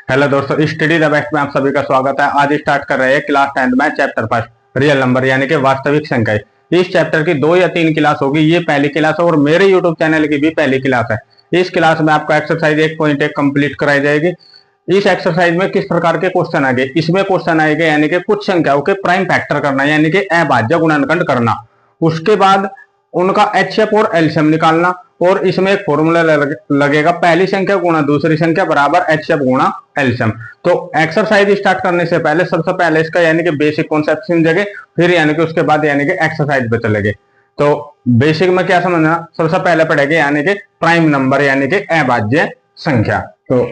Hello दोस्तों, study the best में आप सभी का स्वागत है। आज स्टार्ट कर रहे हैं क्लास 10th में चैप्टर फर्स्ट, रियल नंबर यानी कि वास्तविक संख्या। इस चैप्टर की 2 या 3 क्लास होगी। ये पहली क्लास है और मेरे यूट्यूब चैनल की भी पहली क्लास है। इस क्लास में आपको एक्सरसाइज 1.1 कंप्लीट कराई जाएगी। इस एक्सरसाइज में किस प्रकार के क्वेश्चन आएंगे, इसमें क्वेश्चन आएंगे यानी कि कुछ संख्याओं के प्राइम फैक्टर करना यानी कि अभाज्य गुणनखंड करना, उसके बाद उनका एचएफ और एलसीएम निकालना, और इसमें एक फॉर्मूला लगेगा, पहली संख्या गुणा दूसरी संख्या बराबर एचएफ गुणा एलसीएम। तो एक्सरसाइज स्टार्ट करने से पहले सबसे पहले इसका यानी कि बेसिक कॉन्सेप्ट समझेंगे, फिर यानी कि उसके बाद यानी कि एक्सरसाइज पे चलेंगे। तो बेसिक में क्या समझना, सबसे पहले पढ़ेंगे यानी कि प्राइम नंबर यानी कि अभाज्य संख्या। तो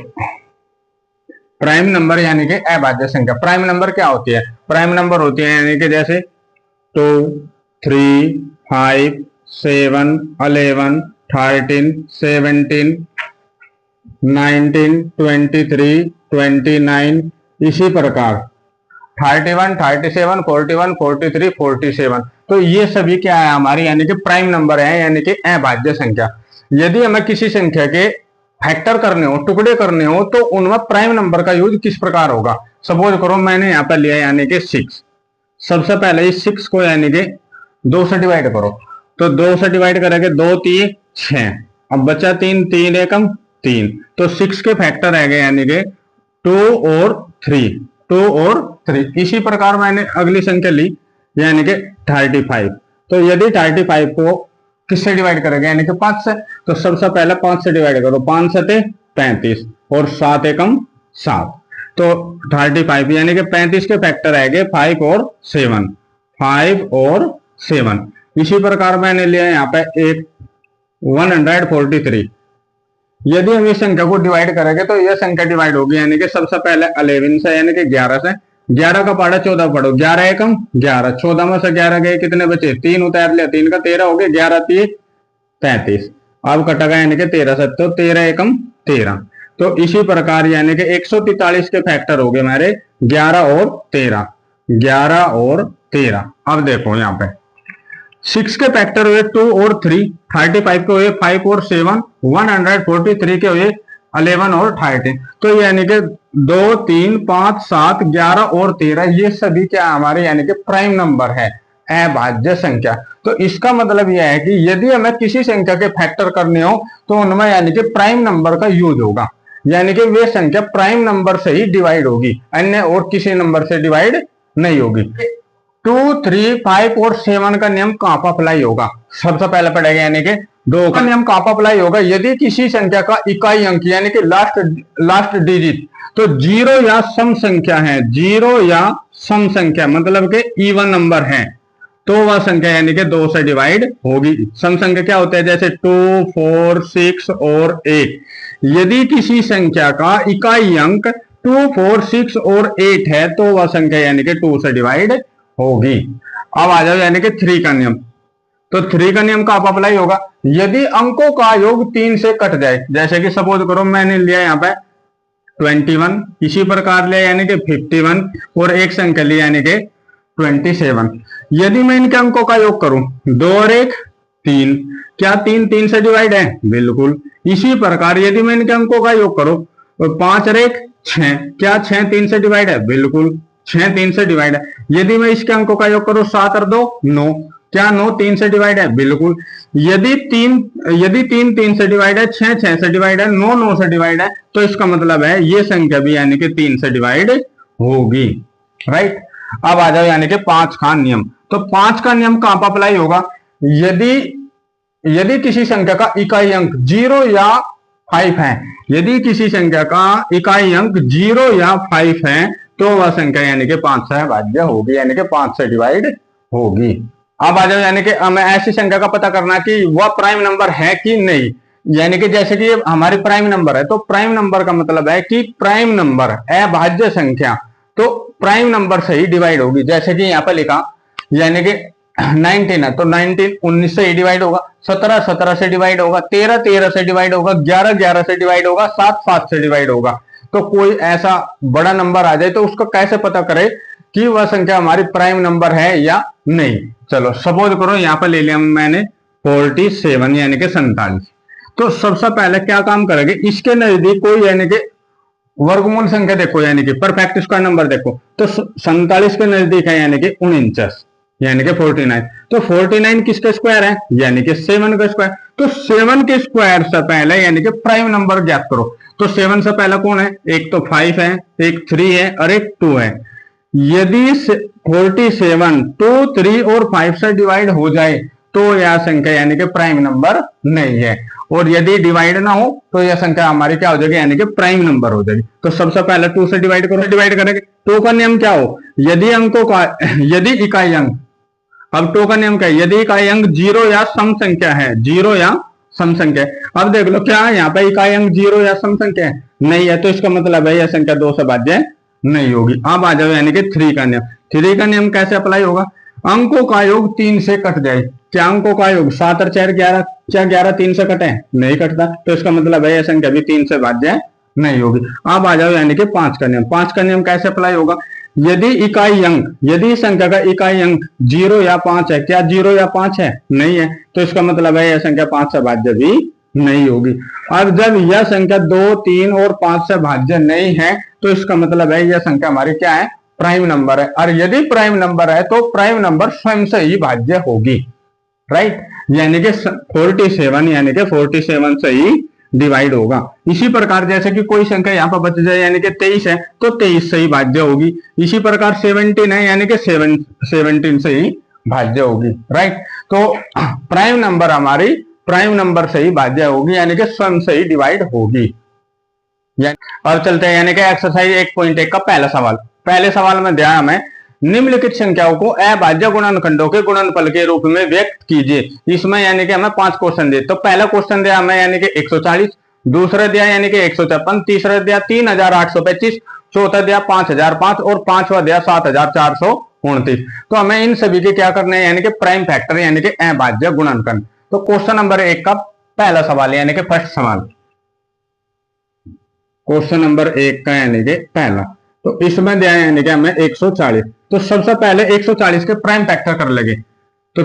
प्राइम नंबर यानी कि अभाज्य संख्या। प्राइम नंबर क्या होती है? प्राइम नंबर होती है यानी कि जैसे 2, 3, 5, 7, 11, 13, 17, 19, 23, 29, इसी प्रकार 31, 37, 41, 43, 47। तो ये सभी क्या है हमारी यानी कि प्राइम नंबर है यानी कि अभाज्य संख्या। यदि हमें किसी संख्या के फैक्टर करने हो, टुकड़े करने हो, तो उनमें प्राइम नंबर का यूज किस प्रकार होगा। सपोज करो मैंने यहाँ पर लिया यानी कि 6। सबसे पहले इस 6 को यानी कि 2 से डिवाइड करो। तो 2 से डिवाइड करेंगे, 2 3 6, अब बचा 3, 3 एकम 3। तो 6 के फैक्टर रह गए यानी कि 2 और 3, 2 और 3। इसी प्रकार मैंने अगली संख्या ली यानी कि 35। तो यदि 35 को किससे डिवाइड करेंगे यानी कि 5 से, तो सबसे पहले 5 से डिवाइड करो, 5 7 35 और 7 एकम 7। तो 35 यानी कि 35 के फैक्टर आएंगे 5 और 7, 5 और 7। इसी प्रकार मैंने लिया यहाँ पे एक 143। यदि हम इस संख्या को डिवाइड करेंगे तो यह संख्या डिवाइड होगी यानी कि सबसे पहले 11 से यानी कि 11 से। 11 का पहाड़ा 14 पढ़ो, 11 एकम 11, 14 में से 11 गए कितने बचे, 3 उतार लिया, 3 का 13 हो गया, 11 3 35। अब कटेगा यानी कि 13 से, तो 13 एकम 13। तो इसी प्रकार यानी कि 143 के फैक्टर हो गए हमारे 11 और 13, 11 और 13। अब देखो यहाँ पे 6 के फैक्टर हुए 2 और 3, 35 के हुए 5 और 7, 143 के हुए 11 और 13। तो यानी कि 2 3 5 7 11 और 13 ये सभी क्या हमारे यानी कि प्राइम नंबर है, अभाज्य संख्या। तो इसका मतलब यह है कि यदि हमें किसी संख्या के फैक्टर करने हो तो उनमें यानी कि प्राइम नंबर का यूज होगा, यानी कि वे संख्या प्राइम नंबर से ही डिवाइड होगी, अन्य और किसी नंबर से डिवाइड नहीं होगी। 2, 3, 5 और 7 का नियम कहां पर अप्लाई होगा, सबसे पहले पढ़ेगा यानी कि 2 का नियम कहां पर अप्लाई होगा। यदि किसी संख्या का इकाई अंक यानी कि लास्ट डिजिट तो 0 या सम संख्या है, 0 या सम संख्या मतलब के इवन नंबर है, तो वह संख्या यानी कि 2 से डिवाइड होगी। सम संख्या क्या होता है, जैसे 2, 4, 6 और 8। यदि किसी संख्या का इकाई अंक 2, 4, 6 और 8 है तो वह संख्या यानी कि 2 से डिवाइड होगी। अब आ जाओ यानी कि 3 का नियम। तो 3 का नियम कहां पर अप्लाई होगा, यदि अंकों का योग 3 से कट जाए, जैसे कि सपोज करो मैंने लिया यहाँ पे 21, इसी प्रकार लिया यानी कि 51 और एक संख्या लिया यानी कि 27। यदि मैं इनके अंकों का योग करूं 2 और 1 3, क्या 3 3 से डिवाइड है, बिल्कुल। इसी प्रकार यदि मैं इनके अंकों का योग करूं 5 और 1 6, क्या 6 3 से डिवाइड है, बिल्कुल 6 3 से डिवाइड है। यदि मैं इसके अंकों का योग करूं 7 और 2 9, क्या 9 3 से डिवाइड है, बिल्कुल। यदि 3 3 से डिवाइड है, 6 6 से डिवाइड है, 9 9 से डिवाइड है, तो इसका मतलब है ये संख्या भी यानी कि 3 से डिवाइड होगी, राइट। अब आ जाओ यानी कि 5 का नियम। तो 5 का नियम कहां पर अप्लाई होगा, यदि किसी संख्या का इकाई अंक 0 या 5 है, यदि किसी संख्या का इकाई अंक 0 या 5 है तो वह संख्या यानी कि 5 से भाज्य होगी, यानी कि 5 से डिवाइड होगी। अब आ जाओ यानी कि हमें ऐसी संख्या का पता करना कि वह प्राइम नंबर है कि नहीं। यानी कि जैसे कि हमारी प्राइम नंबर है, तो प्राइम नंबर का मतलब है कि प्राइम नंबर अभाज्य संख्या तो प्राइम नंबर से ही डिवाइड होगी। जैसे कि यहाँ पर लिखा यानी कि 19 है तो 19 19 से ही डिवाइड होगा, 17 17 से डिवाइड होगा, 13 13 से डिवाइड होगा, 11 11 से डिवाइड होगा, 7 7 से डिवाइड होगा। तो कोई ऐसा बड़ा नंबर आ जाए तो उसका कैसे पता करें कि वह संख्या हमारी प्राइम नंबर है या नहीं। चलो सपोज करो यहाँ पर ले लिया मैंने 47 यानी कि 47। तो सबसे पहले क्या काम करेंगे, इसके नजदीक कोई यानी कि वर्गमूल संख्या देखो यानी कि परफेक्ट स्क्वायर नंबर देखो तो 47 के नजदीक है यानी कि 49 यानी कि 49। तो 49 किसका स्क्वायर है यानी कि 7 का स्क्वायर। तो 7 के स्क्वायर से पहले यानी कि प्राइम नंबर ज्ञात करो। तो 7 से पहला कौन है, एक तो 5 है, एक 3 है और एक 2 है। यदि 47 2 3 और 5 से डिवाइड हो जाए तो यह संख्या यानी कि प्राइम नंबर नहीं है, और यदि डिवाइड ना हो तो यह संख्या हमारी क्या हो जाएगी यानी कि प्राइम नंबर हो जाएगी। तो सबसे पहले 2 से डिवाइड करो, डिवाइड करेंगे 2 का नियम क्या हो, यदि अंकों का यदि इकाई अंक, अब 2 का नियम क्या है, यदि इकाई अंक 0 या सम संख्या है, 0 या सम संख्या है। अब देख लो क्या है यहाँ पे इकाई अंक 0 या सम संख्या है नहीं है, तो इसका मतलब है यह संख्या 2 से भाज्य नहीं होगी। अब आ जाओ यानी कि 3 का नियम। 3 का नियम कैसे अप्लाई होगा, अंकों का योग 3 से कट जाए। क्या अंकों का योग 7 और 4 11, क्या 11 3 से कटे, नहीं कटता, तो इसका मतलब है यह संख्या भी 3 से भाज्य नहीं होगी। अब आ जाओ यानी कि 5 का नियम। 5 का नियम कैसे अप्लाई होगा, यदि इकाई अंक, यदि संख्या का इकाई अंक 0 या 5 है, क्या 0 या 5 है, नहीं है, तो इसका मतलब है यह संख्या 5 से भाज्य भी नहीं होगी। अब जब यह संख्या 2 3 और 5 से भाज्य नहीं है तो इसका मतलब है यह संख्या हमारी क्या है, प्राइम नंबर है। और यदि प्राइम नंबर है तो प्राइम नंबर स्वयं से ही भाज्य होगी, राइट, यानी कि 47 यानी कि 47 से ही डिवाइड होगा। इसी प्रकार जैसे कि कोई संख्या यहाँ पर बच जाए यानी कि 23 है तो 23 से ही भाज्य होगी। इसी प्रकार 17 है यानी कि 17 से ही भाज्य होगी, राइट। तो प्राइम नंबर हमारी प्राइम नंबर से ही भाज्य होगी यानी कि स्वयं से ही डिवाइड होगी। और चलते हैं यानी कि एक्सरसाइज 1.1 का पहला सवाल। पहले सवाल में दिया हमें निम्नलिखित संख्याओं को अभाज्य गुणनखंडों के गुणनफल के रूप में व्यक्त कीजिए। इसमें यानी कि हमें 5 क्वेश्चन दिए। तो पहला क्वेश्चन दिया हमें यानी कि 140, दूसरा दिया यानी कि 153, तीसरा दिया 3825, चौथा दिया 5005 और पांचवा दिया 7429। तो हमें इन सभी के क्या करने हैं यानी कि प्राइम फैक्टर यानी कि अभाज्य गुणनखंड। तो क्वेश्चन नंबर 1 का पहला सवाल यानी कि फर्स्ट सवाल, क्वेश्चन नंबर 1 का यानी कि पहला, तो इसमें दिया यानी कि हमें 140। तो सबसे पहले 140 के प्राइम फैक्टर कर लगे। तो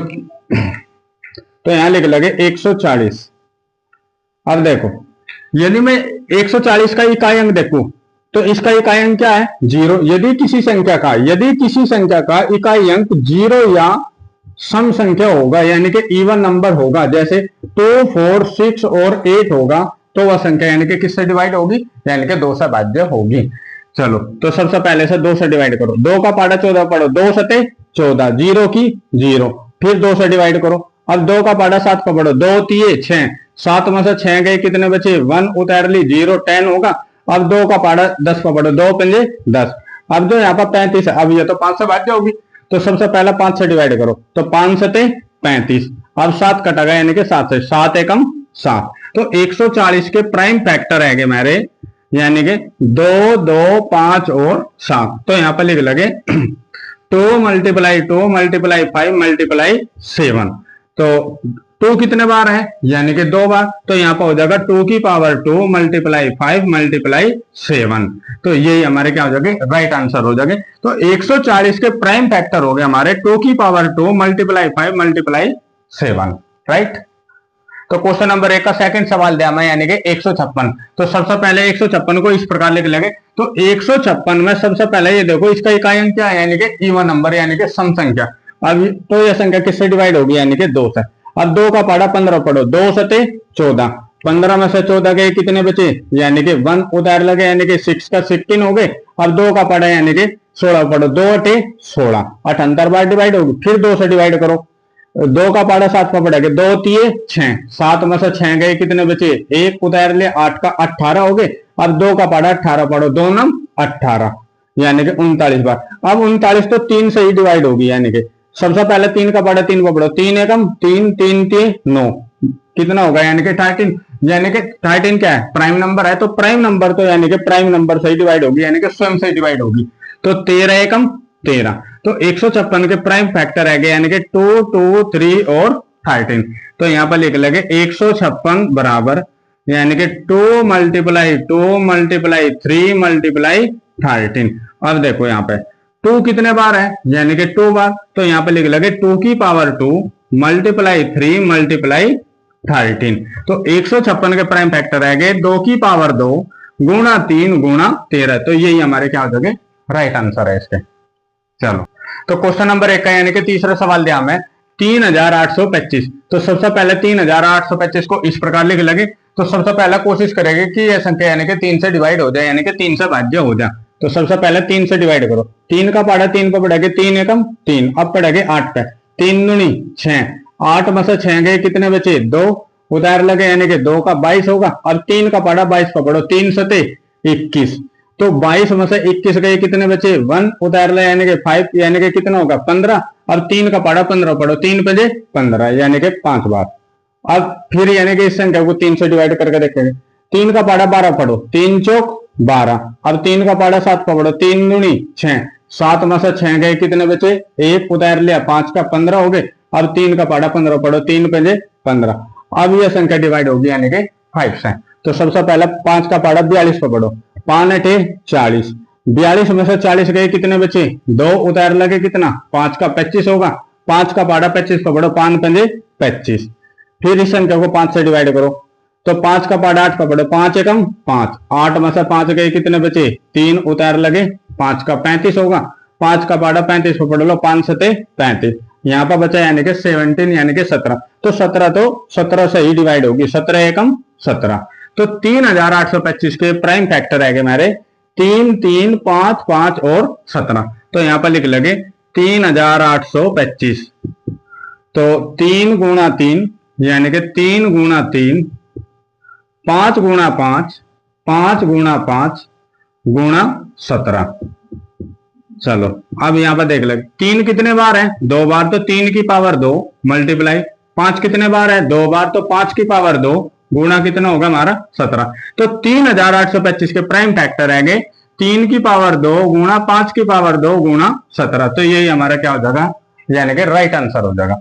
यहां लिख लगे 140। अब देखो यदि मैं 140 का इकाई अंक देखूं तो इसका इकाई अंक क्या है, 0। यदि किसी संख्या का इकाई अंक 0 या सम संख्या होगा यानी कि इवन नंबर होगा, जैसे 2 4 6 और 8 होगा, तो वह संख्या यानी कि किससे डिवाइड होगी, यानी कि 2 से भाज्य होगी। चलो तो सबसे पहले से 2 से डिवाइड करो। 2 का पाड़ा 14 पढ़ो, 2 सते 14, 0 की 0, फिर 2 से डिवाइड करो। अब 2 का पाड़ा 7 का पढ़ो, 2 तिये 6, 7 में से 6 गए कितने बचे, 1 उतार ली, 0 10 होगा। अब 2 का पाड़ा 10 का पढ़ो, 2 पंजे 10। अब जो यहाँ पर 35 है, अब ये तो 5 से भाज्य होगी, तो सबसे पहला 5 से डिवाइड करो। तो 5 सते 35, अब 7 कटेगा यानी कि 7 से, 7 एकम 7। तो 140 के प्राइम फैक्टर है मेरे यानी कि 2 2 5 और 7। तो यहां पर लिख लगे 2 × 2 × 5 × 7। तो 2 कितने बार है यानी कि 2 बार, तो यहां पर हो जाएगा 2 की पावर 2 × 5 × 7। तो यही हमारे क्या हो जाएंगे, राइट आंसर हो जाएंगे। तो 140 के प्राइम फैक्टर हो गए हमारे 2 की पावर 2 × 5 × 7, राइट। तो क्वेश्चन नंबर 1 का सेकंड सवाल दिया मैं यानी कि 156। तो सबसे पहले 156 को इस प्रकार लिख लेंगे। तो 156 में सबसे पहले ये देखो इसका इकाई अंक क्या है यानी कि इवन नंबर यानी कि सम संख्या। अब तो यह संख्या किससे डिवाइड होगी यानी कि 2 से। अब 2 का पाड़ा 15 पढ़ो, 2 सते 14, 15 में से 14 गए कितने बचे यानी कि 1 उतार लगे यानी कि 6 का 16 हो गए। अब 2 का पाड़ा यानी कि 16 पढ़ो, 2 × 16, 78 बार डिवाइड होगी, फिर 2 से डिवाइड करो। 2 का पाड़ा 7 का पड़ेगा, 2 तिये 6, 7 में से 6 गए कितने बचे, 1 उतार ले, 8 का 18 हो गए। अब 2 का पाड़ा 18 पढ़ो, 2 9 18 यानी कि 39 बार। अब 39 तो 3 से ही डिवाइड होगी यानी कि सबसे पहले 3 का पाड़ा 3 को पढ़ो, 3 एकम 3, 3 3 9, कितना होगा यानी कि 13। यानी कि 13 क्या है, प्राइम नंबर है। तो प्राइम नंबर तो यानी कि प्राइम नंबर से ही डिवाइड होगी यानी कि स्वयं से डिवाइड होगी। तो 13 एकम 13। तो 156 के प्राइम फैक्टर है यानी कि 2 2 3 और 13। तो यहां पर लिख लगे 156 बराबर यानी कि 2 × 2 × 3 × 13। अब देखो यहाँ पे 2 कितने बार है यानी कि 2 बार। तो यहां पर लिख लगे 2 की पावर 2 × 3 × 13। तो 156 के प्राइम फैक्टर है 2 की पावर 2 गुणा 3 गुणा 13। तो यही हमारे क्या हो जाएंगे, राइट आंसर है इसके। चलो, तो क्वेश्चन नंबर 1 का यानी कि तीसरा सवाल दिया हमें 3825। तो सबसे पहले 3825 को इस प्रकार लिख लगे। तो सबसे पहले कोशिश करेंगे कि यह संख्या यानी कि 3 से डिवाइड हो जाए, यानी कि 3 से भाज्य हो जाए। तो सबसे पहले 3 से डिवाइड करो। 3 का पाड़ा 3 को पढ़ेगे 3 एकम 3, अब पढ़ेगे 8 पे। 3 दूनी 6, 8 में से 6 गए कितने बचे 2, उतार लगे यानी कि 2 का 22 होगा। अब 3 का पाड़ा 22 को पढ़ो, 3 सते 21, तो 22 में से 21 गए कितने बचे 1, उतार ले यानी कि 5, यानी कि कितना होगा 15। अब 3 का पाड़ा 15 पढ़ो, 3 बजे 15 यानी कि 5 बार। अब फिर यानी कि इस संख्या को 3 से डिवाइड करके देखेंगे। 3 का पाड़ा 12 पढ़ो, 3 चौक 12। अब 3 का पाड़ा 7 को पढ़ो, 3 दूनी 6, 7 में से 6 गए कितने बचे 1, उतार लिया 5 का 15 हो गए। अब 3 का पाड़ा 15 पढ़ो, 3 पंजे 15। अब यह संख्या डिवाइड होगी यानी कि 5 से। तो सबसे पहले 5 का पाड़ा 42 को पढ़ो, 5 अठे 40, 42 में से 40 गए कितने बचे 2, उतार लगे कितना 5 का 25 होगा। 5 का पाड़ा 25 को पढ़ो, 5 पंजे 25। फिर इस संख्या को 5 से डिवाइड करो। तो 5 का पाड़ा 8 को पढ़ो, 5 एकम 5, 8 में से 5 गए कितने बचे 3, उतार लगे 5 का 35 होगा। 5 का पाड़ा 35 को पढ़ लो, 5 सते 35, यहाँ पर बचा यानी कि 17 यानी कि 17। तो 17 से ही डिवाइड होगी, 17 एकम 17। तो 3825 के प्राइम फैक्टर है हमारे 3, 3, 5, 5 और 17। तो यहां पर लिख लगे 3825। तो 3 गुणा 3 यानी कि 3 गुणा 3, 5 गुणा 5, 5 गुणा 5 गुणा 17। चलो, अब यहां पर देख लगे 3 कितने बार है 2 बार, तो 3 की पावर 2 मल्टीप्लाई 5 कितने बार है 2 बार, तो 5 की पावर 2 गुणा कितना होगा हमारा 17। तो 3825 के प्राइम फैक्टर है 3 की पावर 2 गुणा 5 की पावर 2 गुणा 17। तो यही हमारा क्या हो जाएगा, यानी कि राइट आंसर हो जाएगा।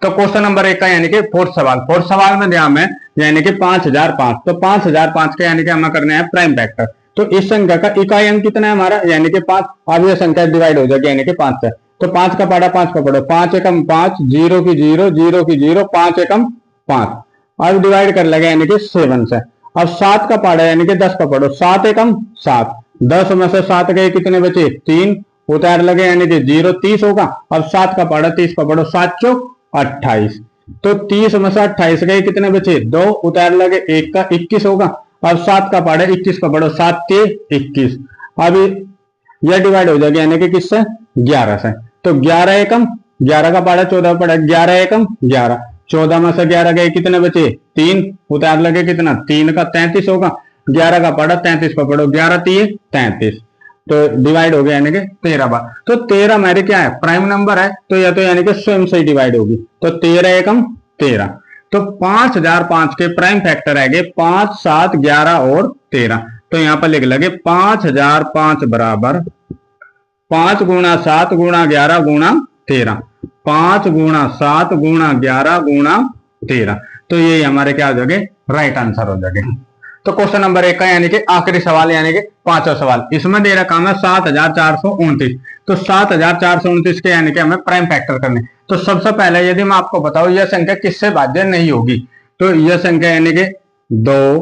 तो क्वेश्चन नंबर 1 का यानी कि फोर्थ सवाल में दिया हमें यानी कि 5005। तो 5005 के यानी कि हमें करना है प्राइम फैक्टर। तो इस संख्या का इकाई अंक कितना है हमारा, यानी कि 5। अब यह संख्या डिवाइड हो जाएगी यानी कि 5 से। तो 5 का पाड़ा 5 को पढ़ो, 5 एकम 5, 0 की 0, 0 की 0, 5 एकम 5। अब डिवाइड कर लगे यानी कि 7 से। अब 7 का पाड़ा यानी कि 10 का पढ़ो, 7 एकम 7, 10 में से 7 गए कितने बचे 3, उतार लगे यानी कि 0, 30 होगा। अब 7 का पाड़ा 30 का पढ़ो, 7 चौक 28, तो 30 में से 28 गए कितने बचे 2, उतार लगे 1 का 21 होगा। अब 7 का पाड़ा 21 का पढ़ो, 7 के 21। अब यह डिवाइड हो जाएगा यानी कि किससे 11 से। तो 11 एकम 11 का पाड़ा 14 पड़ा, 11 एकम 11, 14 में से 11 गए कितने बचे 3, उतार लगे कितना 3 का 33 होगा। 11 का पाड़ा 33 को पढ़ो, 11 3 33, तो डिवाइड हो गया यानी कि 13 बार। तो 13 हमारे क्या है प्राइम नंबर है, तो यह तो यानी कि स्वयं से ही डिवाइड होगी। तो 13 एकम 13। तो 5005 के प्राइम फैक्टर है 5, 7, 11 और 13। तो यहां पर लिख लगे 5005 बराबर 5 गुणा 7 गुणा 11 गुणा 13, 5 गुणा 7 गुणा 11 गुणा 13। तो ये हमारे क्या हो जाएंगे राइट आंसर हो जाएंगे। तो क्वेश्चन नंबर 1 का यानी कि आखिरी सवाल यानी कि 5वां सवाल, इसमें दे रखा है 7429। तो 7429 के यानी कि हमें प्राइम फैक्टर करने। तो सबसे पहले यदि मैं आपको बताऊं यह संख्या किससे भाज्य नहीं होगी, तो यह संख्या यानी कि 2,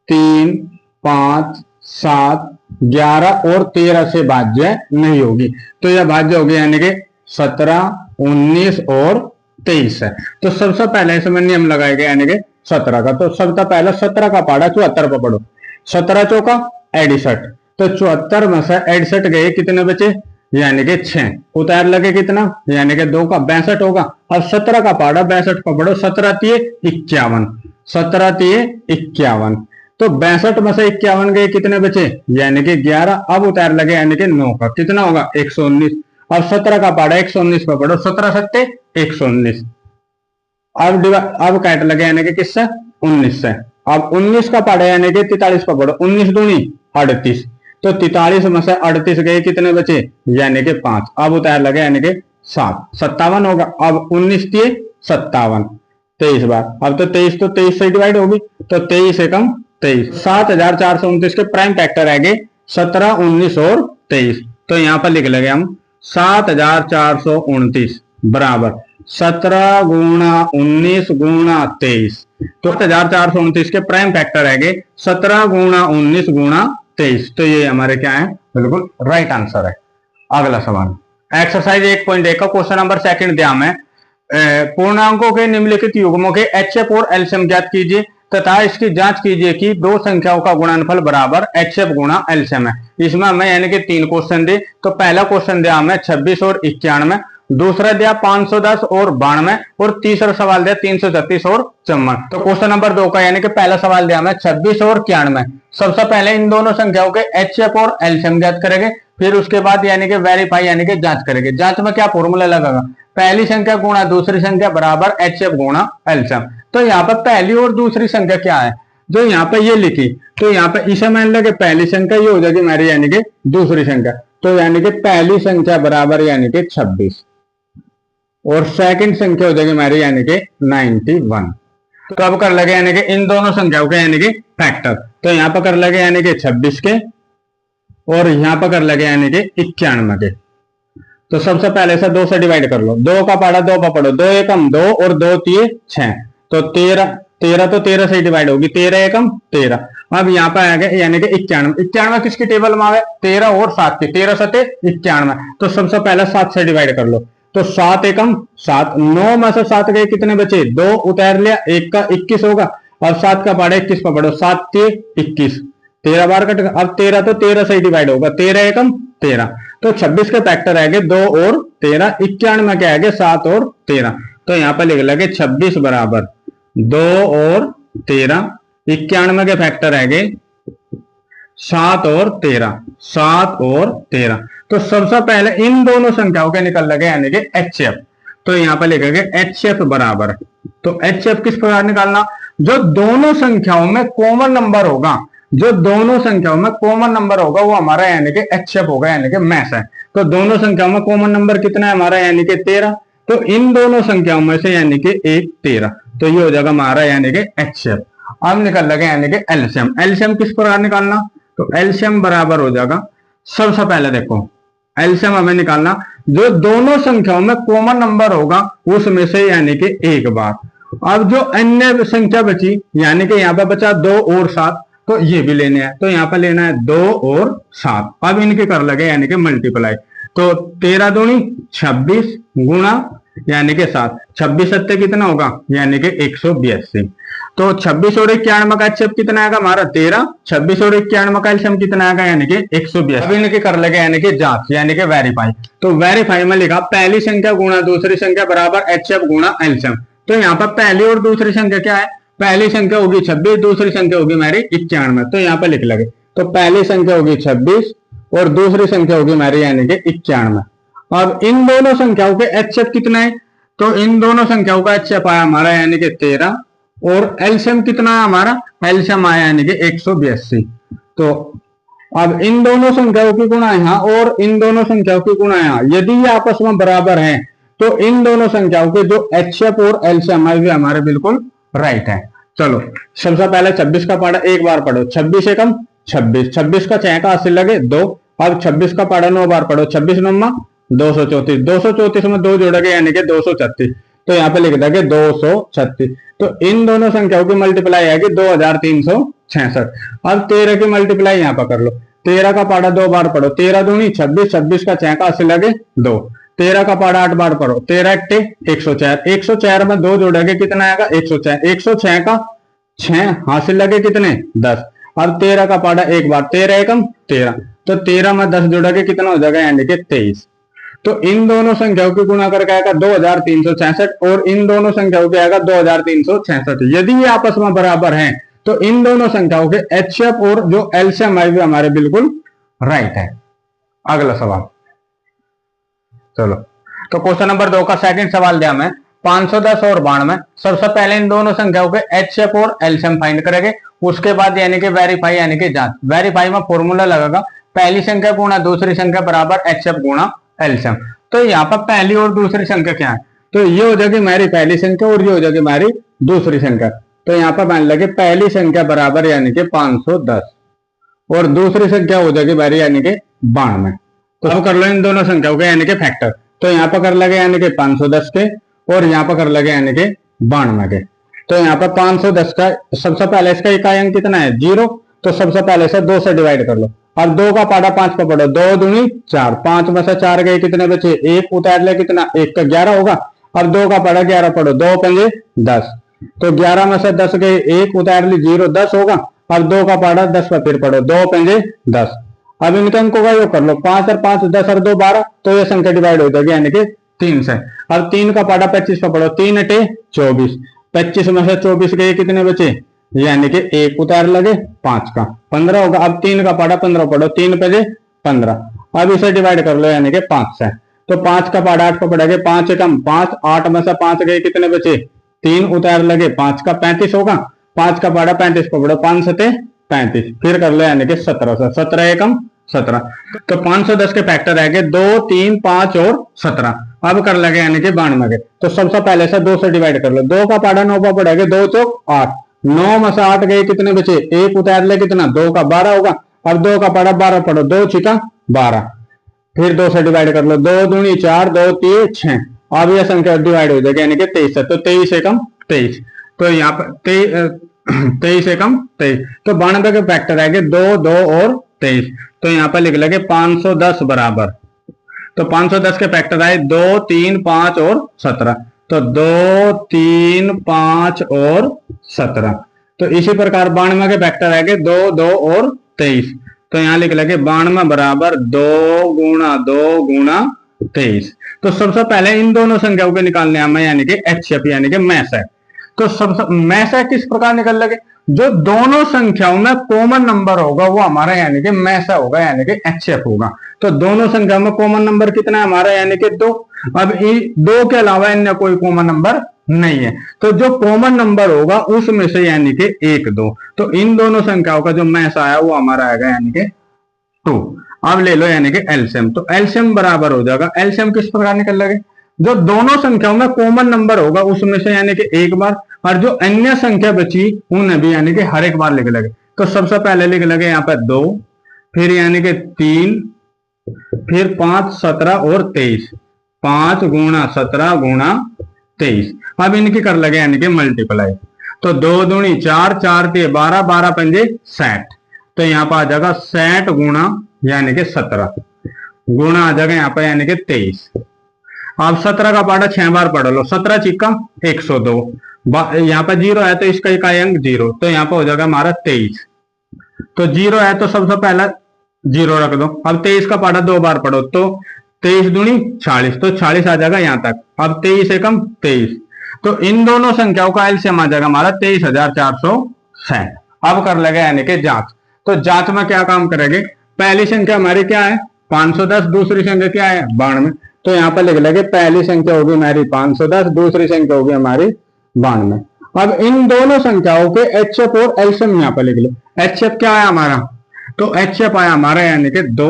3, 5, 7, 11 और 13 से भाज्य नहीं होगी। तो यह भाज्य होगी यानी कि 17, 19 और 23 है। तो सबसे पहले इसमें नियम लगाए गए यानी कि 17 का। तो सबसे पहले 17 का पाड़ा 74 पर पढ़ो, 17 चौका 68, तो 74 में से 68 गए कितने बचे यानी कि 6, उतार लगे कितना यानी कि 2 का 62 होगा। अब 17 का पाड़ा 62 को पढ़ो, 17 तिये 51, 17 तिये 51, तो 62 में से 51 गए कितने बचे यानी कि 11। अब उतार लगे यानी कि 9 का कितना होगा 119। अब 17 का पाड़ा 119 पर पढ़ो, 17 सत्ते 119। अब काट लगे यानी कि किससे 19 से। अब 19 का पाड़ा यानी कि 43 पर पढ़ो, 19 दूनी 38, तो 43 में से 38 गए कितने बचे यानी कि 5। अब उतार लगे यानी कि 7, 57 होगा। अब 19 दिए 57, 23 बार। अब तो 23 तो 23 से डिवाइड होगी, तो 23 एकम 23। 7429 के प्राइम फैक्टर आएंगे 17, 19 और 23। तो यहां पर लिख लगे हम 7429 बराबर 17 गुणा 19 गुणा 23 तो 1429 के प्राइम फैक्टर है 17 गुणा 19 गुणा 23। तो ये हमारे क्या है, बिल्कुल राइट आंसर है। अगला सवाल एक्सरसाइज 1.1 का क्वेश्चन नंबर सेकंड दिया में पूर्णांकों के निम्नलिखित युग्मों के एचएफ और एलसीएम ज्ञात कीजिए तथा इसकी जांच कीजिए कि दो संख्याओं का गुणनफल बराबर एचएफ गुणा एलसीएम है। इसमें हमें यानी कि 3 क्वेश्चन दिए। तो पहला क्वेश्चन दिया हमें 26 और 91, दूसरा दिया 510 और 92 और तीसरा सवाल दिया 336 और 54। तो क्वेश्चन नंबर 2 का यानी कि पहला सवाल दिया हमें 26 और 91। सबसे पहले इन दोनों संख्याओं के एचएफ और एलसीएम ज्ञात करेंगे, फिर उसके बाद यानी कि वेरीफाई यानी कि जांच करेंगे। जांच में क्या फॉर्मूला लगेगा, पहली संख्या गुणा दूसरी संख्या बराबर एचएफ गुणा एलसीएम। तो यहाँ पर पहली और दूसरी संख्या क्या है, जो यहाँ पे ये लिखी, तो यहाँ पे इसे मान लगे पहली संख्या ये हो जाएगी हमारी यानी कि दूसरी संख्या। तो यानी कि पहली संख्या बराबर यानी कि 26 और सेकंड संख्या हो जाएगी हमारी यानी कि 91। तो अब कर लगे यानी कि इन दोनों संख्याओं के यानी कि फैक्टर। तो यहाँ पर कर लगे यानी कि 26 के और यहाँ पर कर लगे यानी कि 91 के। तो सबसे पहले से 2 से डिवाइड कर लो, 2 का पाड़ा 2 का पढ़ो, 2 एकम 2 और 2 3 6। तो 13 तो 13 से डिवाइड होगी, 13 एकम 13। अब यहाँ पर आ गया यानी कि 91 किसकी टेबल में आ गए, 13 और 7 की, 13 सते 91। तो सबसे पहले 7 से डिवाइड कर लो, तो 7 एकम 7, 9 में से 7 गए कितने बचे, 2 उतार लिया, 1 का 21 होगा और 7 का पाड़ा 21 पर पढ़ो, 7 3 21, 13 बार कट। अब 13 तो 13 से डिवाइड होगा, 13 एकम 13। तो 26 के फैक्टर आएंगे 2 और 13, 91 क्या आएंगे 7 और 13। तो यहाँ पर लिख लगे 26 बराबर 2 और 13, 91 के फैक्टर आएंगे 7 और 13, 7 और 13। तो सबसे पहले इन दोनों संख्याओं के निकल लगे यानी कि एचएफ। तो यहाँ पर लिखेंगे एचएफ बराबर, तो एचएफ किस प्रकार निकालना, जो दोनों संख्याओं में कॉमन नंबर होगा, जो दोनों संख्याओं में कॉमन नंबर होगा वो हमारा यानी कि एचएफ होगा यानी कि मैस है। तो दोनों संख्याओं में कॉमन नंबर कितना है हमारा यानी कि 13। तो इन दोनों संख्याओं में से यानी कि 1 13, तो ये हो जाएगा हमारा यानी कि एचएफ। अब निकल लगे यानी कि एलसीएम। एलसीएम किस प्रकार निकालना, तो एलसीएम बराबर हो जाएगा, सबसे पहले देखो एलसीएम हमें निकालना, जो दोनों संख्याओं में कॉमन नंबर होगा उसमें से यानी कि एक बार। अब जो अन्य संख्या बची यानी कि यहाँ पे बचा 2 और 7, तो ये भी लेने हैं। तो यहाँ पर लेना है 2 और 7। अब इनके कर लगे यानी कि मल्टीप्लाई, तो 13 दूनी 26 गुणा यानी कि 7, 26 सत्ते कितना होगा यानी कि 182। तो 26 और 91 का एचएफ कितना आएगा हमारा 13, 26 और 91 का एलसीएम कितना आएगा यानी कि 182। अब इनके कर लगे यानी कि जांच यानी कि वेरीफाई। तो वेरीफाई में लिखा पहली संख्या गुणा दूसरी संख्या बराबर एचएफ गुणा एलसीएम। तो यहाँ पर पहली और दूसरी संख्या क्या है, पहली संख्या होगी 26, दूसरी संख्या होगी हमारी 91। तो यहाँ पर लिख लगे, तो पहली संख्या होगी 26 और दूसरी संख्या होगी हमारी यानी कि 91। अब इन दोनों संख्याओं के एचएफ कितना है, तो इन दोनों संख्याओं का एचएफ आया हमारा यानी कि 13 और एलसीएम कितना है हमारा, एलसीएम आया यानी कि 182। तो अब इन दोनों संख्याओं की गुणा यहाँ और इन दोनों संख्याओं की गुणा यहाँ, यदि ये आपस में बराबर हैं तो इन दोनों संख्याओं के जो एचएफ और एलसीएम है हमारे बिल्कुल राइट है। चलो सबसे पहले 26 का पाड़ा एक बार पढ़ो, 26 एकम 26, 26 का 6 का 80 लगे 2। अब 26 का पाड़ा 9 बार पढ़ो, 26 9 234, 234 में 2 जोड़ोगे यानी कि 236। तो यहाँ पे लिख देंगे 236। तो इन दोनों संख्याओं की मल्टीप्लाई आएगी 2366। अब 13 की मल्टीप्लाई यहाँ पर कर लो, 13 का पाड़ा 2 बार पढ़ो, 13 दूनी 26, 26 का 6 का 80 लगे 2। 13 का पाड़ा 8 बार पढ़ो, 13 8 104, 104 में 2 जोड़ोगे कितना आएगा 106, 106 का 6 हासिल लगे कितने 10। अब 13 का पाड़ा एक बार, 13 एकम 13, तो 13 में 10 जोड़ोगे कितना हो जाएगा यानी कि 23। तो इन दोनों संख्याओं की गुणा करके आएगा 2366 और इन दोनों संख्याओं के आएगा 2366। यदि ये आपस में बराबर हैं तो इन दोनों संख्याओं के एचएफ और जो एलसीएम है हमारे बिल्कुल राइट है। अगला सवाल, चलो तो क्वेश्चन नंबर 2 का सेकंड सवाल दिया मैं 510 और 92। सबसे पहले इन दोनों संख्याओं के एचएफ और एलसीएम फाइंड करेंगे, उसके बाद यानी कि वेरीफाई यानी कि जांच। वेरीफाई में फॉर्मूला लगेगा पहली संख्या गुणा दूसरी संख्या बराबर एचएफ गुणा एलसीएम। तो यहाँ पर पहली और दूसरी संख्या क्या है, तो ये हो जाएगी हमारी पहली संख्या और ये हो जाएगी हमारी दूसरी संख्या। तो यहाँ पर मान लगे पहली संख्या बराबर यानी कि 510 और दूसरी संख्या हो जाएगी हमारी यानी कि 92। तो अब कर लो इन दोनों संख्याओं के यानी कि फैक्टर। तो यहाँ पर कर लगे यानी कि 510 के और यहाँ पर कर लगे यानी कि 92 के। तो यहाँ पर 510 का सबसे पहले इसका इकाई अंक कितना है 0, तो सबसे पहले से 2 से डिवाइड कर लो। अब 2 का पाड़ा 5 पे पढ़ो, 2 दूनी 4, 5 में से 4 गए कितने बचे, 1 उतार ले कितना 1 का 11 होगा। अब 2 का पाड़ा 11 पढ़ो, 2 पंजे 10, तो 11 में से 10 गए 1 उतार ली 0, 10 होगा। अब 2 का पाड़ा 10 पे फिर पढ़ो, 2 पंजे 10। अब इनके अंकों का योग कर लो, 5 और 5 10 और 2 12, तो ये संख्या डिवाइड हो जाएगी यानी कि 3 से। अब 3 का पाड़ा 25 पे पढ़ो, 3 अटे 24, 25 में से 24 गए कितने बचे, यानी कि 1 उतार लगे 5 का 15 होगा। अब 3 का पाड़ा 15 पढ़ो, 3 पे 15, अब इसे डिवाइड कर लो यानी कि 5 से। तो 5 का पाड़ा 8 पे पड़ेगा, 5 कम 5, 8 में से 5 गए कितने बचे, 3 उतार लगे 5 का 35 होगा। 5 का पाड़ा 35 पे पढ़ो, 5 सते 35, फिर कर लो यानी कि 17 से, 17 एकम 17। तो 510 के फैक्टर है 2, 3, 5 और 17। अब कर लगे यानी कि 92 के। तो सबसे पहले से 2 से डिवाइड कर लो, 2 का पाड़ा 9 पर पड़ेगा, 2 चौक 8, 9 में से 8 गए कितने बचे, 1 उतार ले कितना 2 का 12 होगा। अब 2 का पाड़ा 12 पढ़ो, 2 छिका 12, फिर 2 से डिवाइड कर लो, 2 दूनी 4, 2 3 6। अब यह संख्या डिवाइड हो जाएगी यानी कि 23 है। तो 23 एकम 23, तो यहाँ पर 23 एकम 23, तो 92 के फैक्टर है 2, 2 और 23। तो यहाँ पर लिख लगे 510 बराबर, तो 510 के फैक्टर आए 2, 3, 5 और 17, तो 2, 3, 5 और 17। तो इसी प्रकार 92 के फैक्टर है 2, 2 और 23, तो यहाँ लिख लगे 92 बराबर 2 गुणा 2 गुणा 23। तो सबसे पहले इन दोनों संख्याओं के निकालने हमें यानी कि एचसीएफ यानी कि मैस है। तो सबसे मैस है किस प्रकार निकल लगे, जो दोनों संख्याओं में कॉमन नंबर होगा वो हमारा यानी कि मैसा होगा यानी कि एचसीएफ होगा। तो दोनों संख्याओं में कॉमन नंबर कितना है हमारा यानी कि 2। अब 2 के अलावा अन्य कोई कॉमन नंबर नहीं है, तो जो कॉमन नंबर होगा उसमें से यानी कि 1, 2, तो इन दोनों संख्याओं का जो मैस आया वो हमारा आएगा यानी कि 2। अब ले लो यानी कि एलसीएम, तो एलसीएम बराबर हो जाएगा, एलसीएम किस प्रकार निकल लगे, जो दोनों संख्याओं में कॉमन नंबर होगा उसमें से यानी कि एक बार, और जो अन्य संख्या बची उन्हें भी यानी कि हर एक बार लिख लगे। तो सबसे पहले लिख लगे यहाँ पर 2, फिर यानी कि 3, फिर 5, 17 और 23, 5 गुणा 17 गुणा 23। अब इनकी कर लगे यानी कि मल्टीप्लाई, तो 2 दूनी 4, 4 3 12, 12 पंजे 60, तो यहाँ पर आ जाएगा 60 गुणा यानी कि 17 गुणा आ जाएगा यहाँ पर यानी कि 23। अब 17 का पाड़ा 6 बार पढ़ लो, 17 चिक्का 102, यहाँ पर 0 है तो इसका इकाई अंक 0, तो यहाँ पर हो जाएगा हमारा 23। तो 0 है तो सबसे पहला 0 रख दो। अब 23 का पाड़ा 2 बार पढ़ो, तो 23 दूनी 40, तो 40 आ जाएगा यहाँ तक। अब 23 एकम 23, तो इन दोनों संख्याओं का एलसीएम आ जाएगा हमारा 23,460। अब कर लगे यानी कि जांच, तो जांच में क्या काम करेंगे, पहली संख्या हमारी क्या है 510, दूसरी संख्या क्या है 92, तो यहाँ पर लिख लेंगे पहली संख्या होगी हमारी 510, दूसरी संख्या होगी हमारी 92। अब इन दोनों संख्याओं के एचएफ और एलसीएम यहाँ पर लिख लो। एचएफ क्या है हमारा, तो एचएफ आया हमारा यानी कि 2,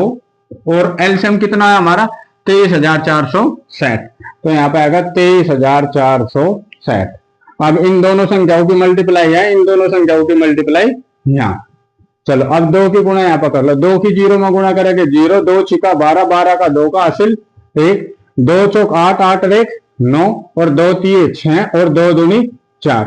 और एलसीएम कितना है हमारा 23,460, तो यहाँ पे आएगा 23,460। अब इन दोनों संख्याओं की मल्टीप्लाई है, इन दोनों संख्याओं की मल्टीप्लाई यहाँ। चलो अब 2 की गुणा यहाँ पर कर लो, 2 की 0 में गुणा करेंगे 0, 2 छिका 12, 12 का 2 का हासिल 1, 2 चौक 8, 8 1 9, और 2 3 6, और 2 दूनी 4।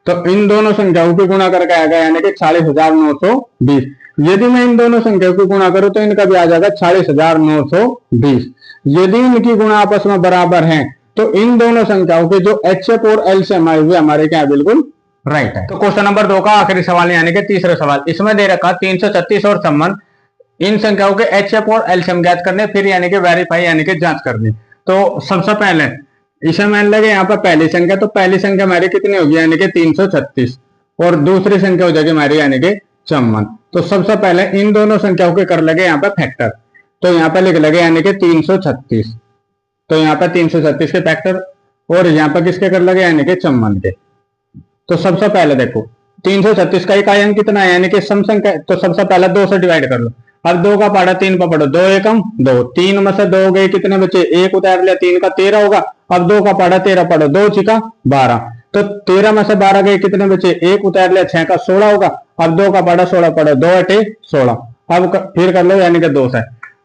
तो इन दोनों संख्याओं की गुणा करके आएगा यानी कि 40,920। यदि मैं इन दोनों संख्याओं की गुणा करूं तो इनका भी आ जाएगा 40,920। यदि इनकी गुणा आपस में बराबर हैं तो इन दोनों संख्याओं के जो एचएफ और एलसीएम आए हुए हमारे क्या बिल्कुल राइट है। तो क्वेश्चन नंबर 2 का आखिरी सवाल यानी कि तीसरा सवाल, इसमें दे रखा 336 और संबंध, इन संख्याओं के एचएफ और एलसीएम ज्ञात करने, फिर यानी कि वेरीफाई यानी कि जांच करनी। तो सबसे पहले इसे मान लगे यहाँ पर पहली संख्या, तो पहली संख्या हमारी कितनी होगी यानी कि 336, और दूसरी संख्या हो जाएगी हमारी यानी कि 54। तो सबसे पहले इन दोनों संख्याओं के कर लगे यहाँ पर फैक्टर, तो यहाँ पर लिख लगे यानी कि 336, तो यहाँ पर 336 के फैक्टर, और यहाँ पर किसके कर लगे यानी कि 54 के। तो सबसे पहले देखो 336 का इकाई अंक कितना है यानी कि सम संख्या, तो सबसे पहले 2 से डिवाइड कर लो। अब 2 का पाड़ा 3 पर पढ़ो, 2 एकम 2, 3 में से 2 गए कितने बचे, 1 उतार लिया 3 का 13 होगा। अब 2 का पाड़ा 13 पढ़ो, 2 छिका 12, तो 13 में से 12 गए कितने बचे, 1 उतार लिया 6 का 16 होगा। अब 2 का पाड़ा 16 पढ़ो, 2 अटे 16, अब फिर कर लो यानी कि 2 से,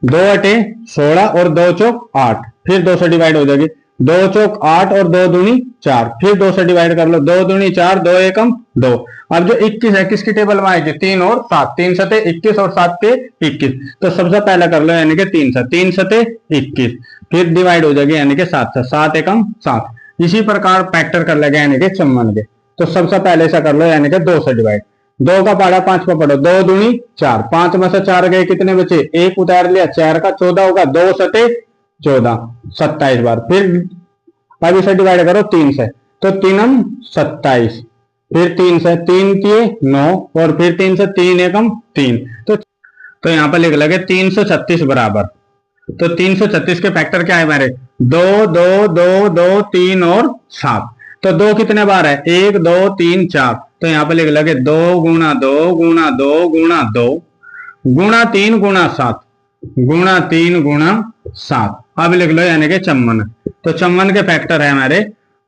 2 अटे 16 और 2 चौक 8, फिर 2 से डिवाइड हो जाएगी, दो चौक 8 और 2 दूनी 4, फिर 2 से डिवाइड कर लो, 2 दूनी 4, 2 एकम 2। अब जो 21 है किसकी टेबल में आएगी, 3 और 7, 3 सते 21 और 7 के 21। तो सबसे पहले कर लो यानी कि 3 सते 21, फिर डिवाइड हो जाएगी यानी कि 7 से, 7 एकम 7। इसी प्रकार फैक्टर कर लेगा यानी कि 54 के। तो सबसे पहले ऐसा कर लो यानी कि 2 से डिवाइड, 2 का पढ़ा 5 पर पढ़ो, 2 दूनी 4, 5 में से 4 गए, कितने बचे, 1 उतार लिया, 4 का 14 होगा, 2 सते 14, 27 बार। फिर अब इसे डिवाइड करो 3 से, तो 3 27, फिर 3 से, 3 दिए 9, और फिर 3 से 3 एकम 3। तो यहाँ पर लिख लगे 336 बराबर। तो 336 के फैक्टर क्या है हमारे, 2 2 2 2 3 और 7। तो 2 कितने बार है, 1 2 3 4। तो यहाँ पर लिख लगे 2 गुणा 2 गुणा 2 गुणा 2 गुणा 3 गुणा 7 गुणा 3 गुणा 7। अब लिख लो यानी कि 54। तो 54 के फैक्टर है हमारे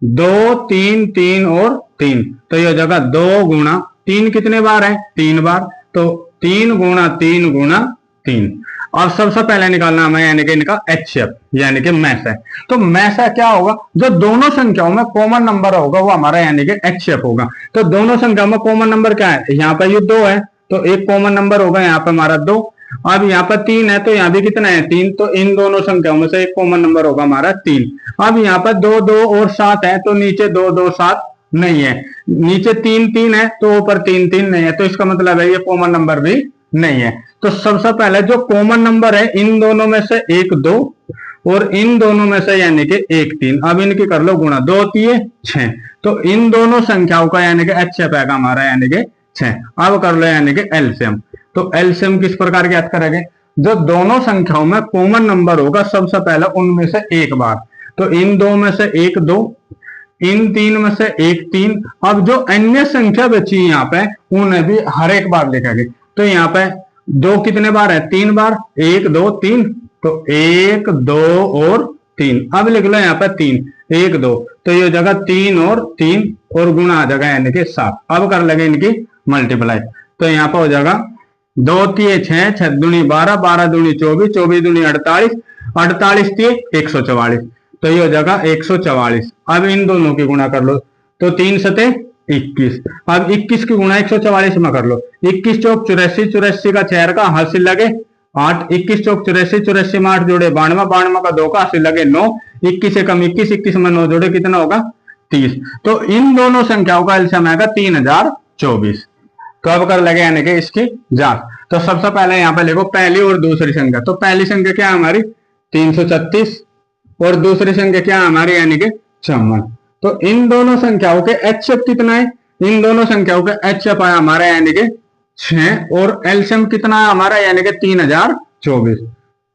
2 3 3 और 3। तो ये जगह 2 गुणा 3 कितने बार है, 3 बार। तो 3 गुणा 3 गुणा 3। और सबसे पहले निकालना हमें यानी कि इनका एचसीएफ यानी कि मैस है। तो मैस है क्या होगा, जो दोनों संख्याओं में कॉमन नंबर होगा वो हमारा यानी कि एचसीएफ होगा। तो दोनों संख्याओं में कॉमन नंबर क्या है, यहाँ पर ये 2 है तो एक कॉमन नंबर होगा यहाँ पर हमारा 2। अब यहाँ पर 3 है तो यहाँ भी कितना है, 3। तो इन दोनों संख्याओं में से एक कॉमन नंबर होगा हमारा 3। अब यहाँ पर 2 2 और 7 है तो नीचे 2 2 7 नहीं है, नीचे 3 3 है तो ऊपर 3 3 नहीं है। तो इसका मतलब है ये कॉमन नंबर भी नहीं है। तो सबसे पहले जो कॉमन नंबर है इन दोनों में से 1 2 और इन दोनों में से यानी कि 1 3। अब इनकी कर लो गुणा, 2 3 6। तो इन दोनों संख्याओं का यानी कि एचसीएफ आएगा हमारा यानी कि 6। अब कर लो यानी कि एलसीएम। तो एलसीएम किस प्रकार ज्ञात करेंगे, जो दोनों संख्याओं में कॉमन नंबर होगा सबसे पहले उनमें से एक बार। तो इन 2 में से 1 2, इन 3 में से 1 3। अब जो अन्य संख्या बची यहाँ पे उन्हें भी हर एक बार लिखेंगे। तो यहाँ पे 2 कितने बार है, 3 बार, 1 2 3। तो 1 2 और 3। अब लिख लो यहाँ पे 3 1 2। तो ये जगह 3 और 3 और गुणा आ जाएगा यानी कि 7। अब कर लगे इनकी मल्टीप्लाई। तो यहाँ पर हो जाएगा 2 3 6 6 दूनी 12 12 दूनी 24 24 दूनी 48 48 3 144। तो ये हो जाएगा 144। अब इन दोनों की गुणा कर लो, तो 3 सते 21। अब 21 की गुणा 144 में कर लो, 21 चौक 84 84 का 4 का हासिल लगे 8, 21 चौक 84 84 में 8 जोड़े 92 92 का 2 का हासिल लगे 9, 21 से कम 21 21 में 9 जोड़े कितना होगा 30। तो इन दोनों संख्याओं का एलसीएम आएगा 3024। तो अब कर लगे यानी कि इसकी जांच। तो सबसे पहले यहाँ पे लिखो पहली और दूसरी संख्या। तो पहली संख्या क्या है हमारी 336 और दूसरी संख्या क्या है हमारी यानी कि 54। तो इन दोनों संख्याओं के एचसीएफ कितना है, इन दोनों संख्याओं का एचसीएफ आया हमारा यानी कि 6 और एलसीएम कितना है हमारा यानी कि 3024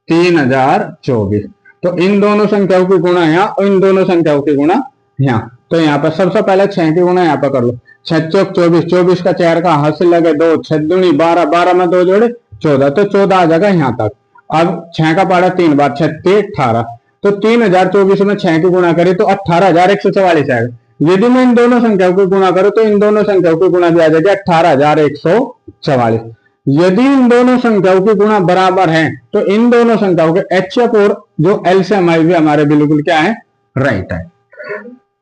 3024। तो इन दोनों संख्याओं की गुणा यहाँ और इन दोनों संख्याओं की गुणा यहाँ। तो यहाँ पर सबसे पहले 6 की गुणा यहाँ पर कर लो, 6 चौक 24 24 का 4 का हासिल लगे 2 6 दूनी 12 12 में 2 जोड़े 14। तो 14 आ जाएगा यहाँ तक। अब 6 का पारा 3 बार 6 18। तो 3024 में 6 की गुणा करें तो 18144 आएगा। यदि मैं इन दोनों संख्याओं को गुणा करूं तो इन दोनों संख्याओं की गुणा भी आ जाएगी 18144। यदि इन दोनों संख्याओं की गुणा बराबर है तो इन दोनों संख्याओं के एचसीएफ और जो एलसीएम भी हमारे बिल्कुल क्या है, राइट है।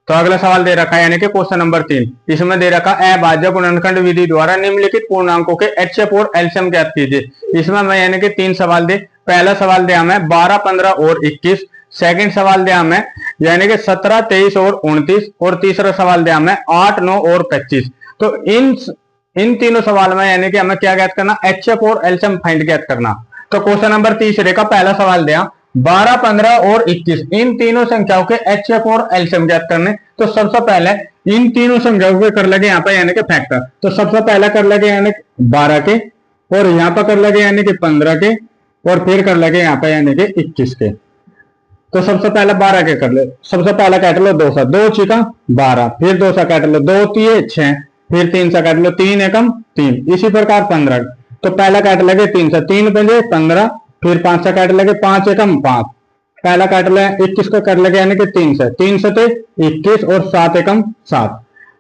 तो अगला सवाल दे रखा है यानी कि क्वेश्चन नंबर 3। इसमें दे रखा अभाज्य गुणनखंड विधि द्वारा निम्नलिखित पूर्णांकों के एचसीएफ और एलसीएम ज्ञात कीजिए। इसमें मैं यानी कि 3 सवाल दे। पहला सवाल दिया हमें 12 15 और 21। सेकंड सवाल दिया हमें यानी कि 17 23 और 29। और तीसरा सवाल दिया हमें 8 9 और 25। तो इन तीनों सवाल में यानी कि हमें क्या ज्ञात करना, एचसीएफ और एलसीएम फाइंड ज्ञात करना। तो क्वेश्चन नंबर 3 का पहला सवाल दिया 12 15 और 21। इन तीनों संख्याओं के एचसीएफ और एलसीएम ज्ञात करने। तो सबसे पहले इन तीनों संख्याओं के कर लगे यहाँ पे यानी कि फैक्टर। तो सबसे पहले कर लगे यानी 12 के और यहाँ पर कर लगे यानी कि 15 के और फिर कर लगे यहाँ पे यानी कि 21 के। तो सबसे पहले 12 के कर ले। सबसे पहले काट लो 2 सा 2 छिका 12, फिर 2 सा काट लो 2 3 6, फिर 3 सा काट लो 3 एकम 3। इसी प्रकार 15। तो पहला काट लगे 3 से 3 पंजे 15, फिर 5 से काट लगे 5 एकम 5। पहला काट ले 21 को कर लगे यानी कि 3 से 21 और 7 एकम 7।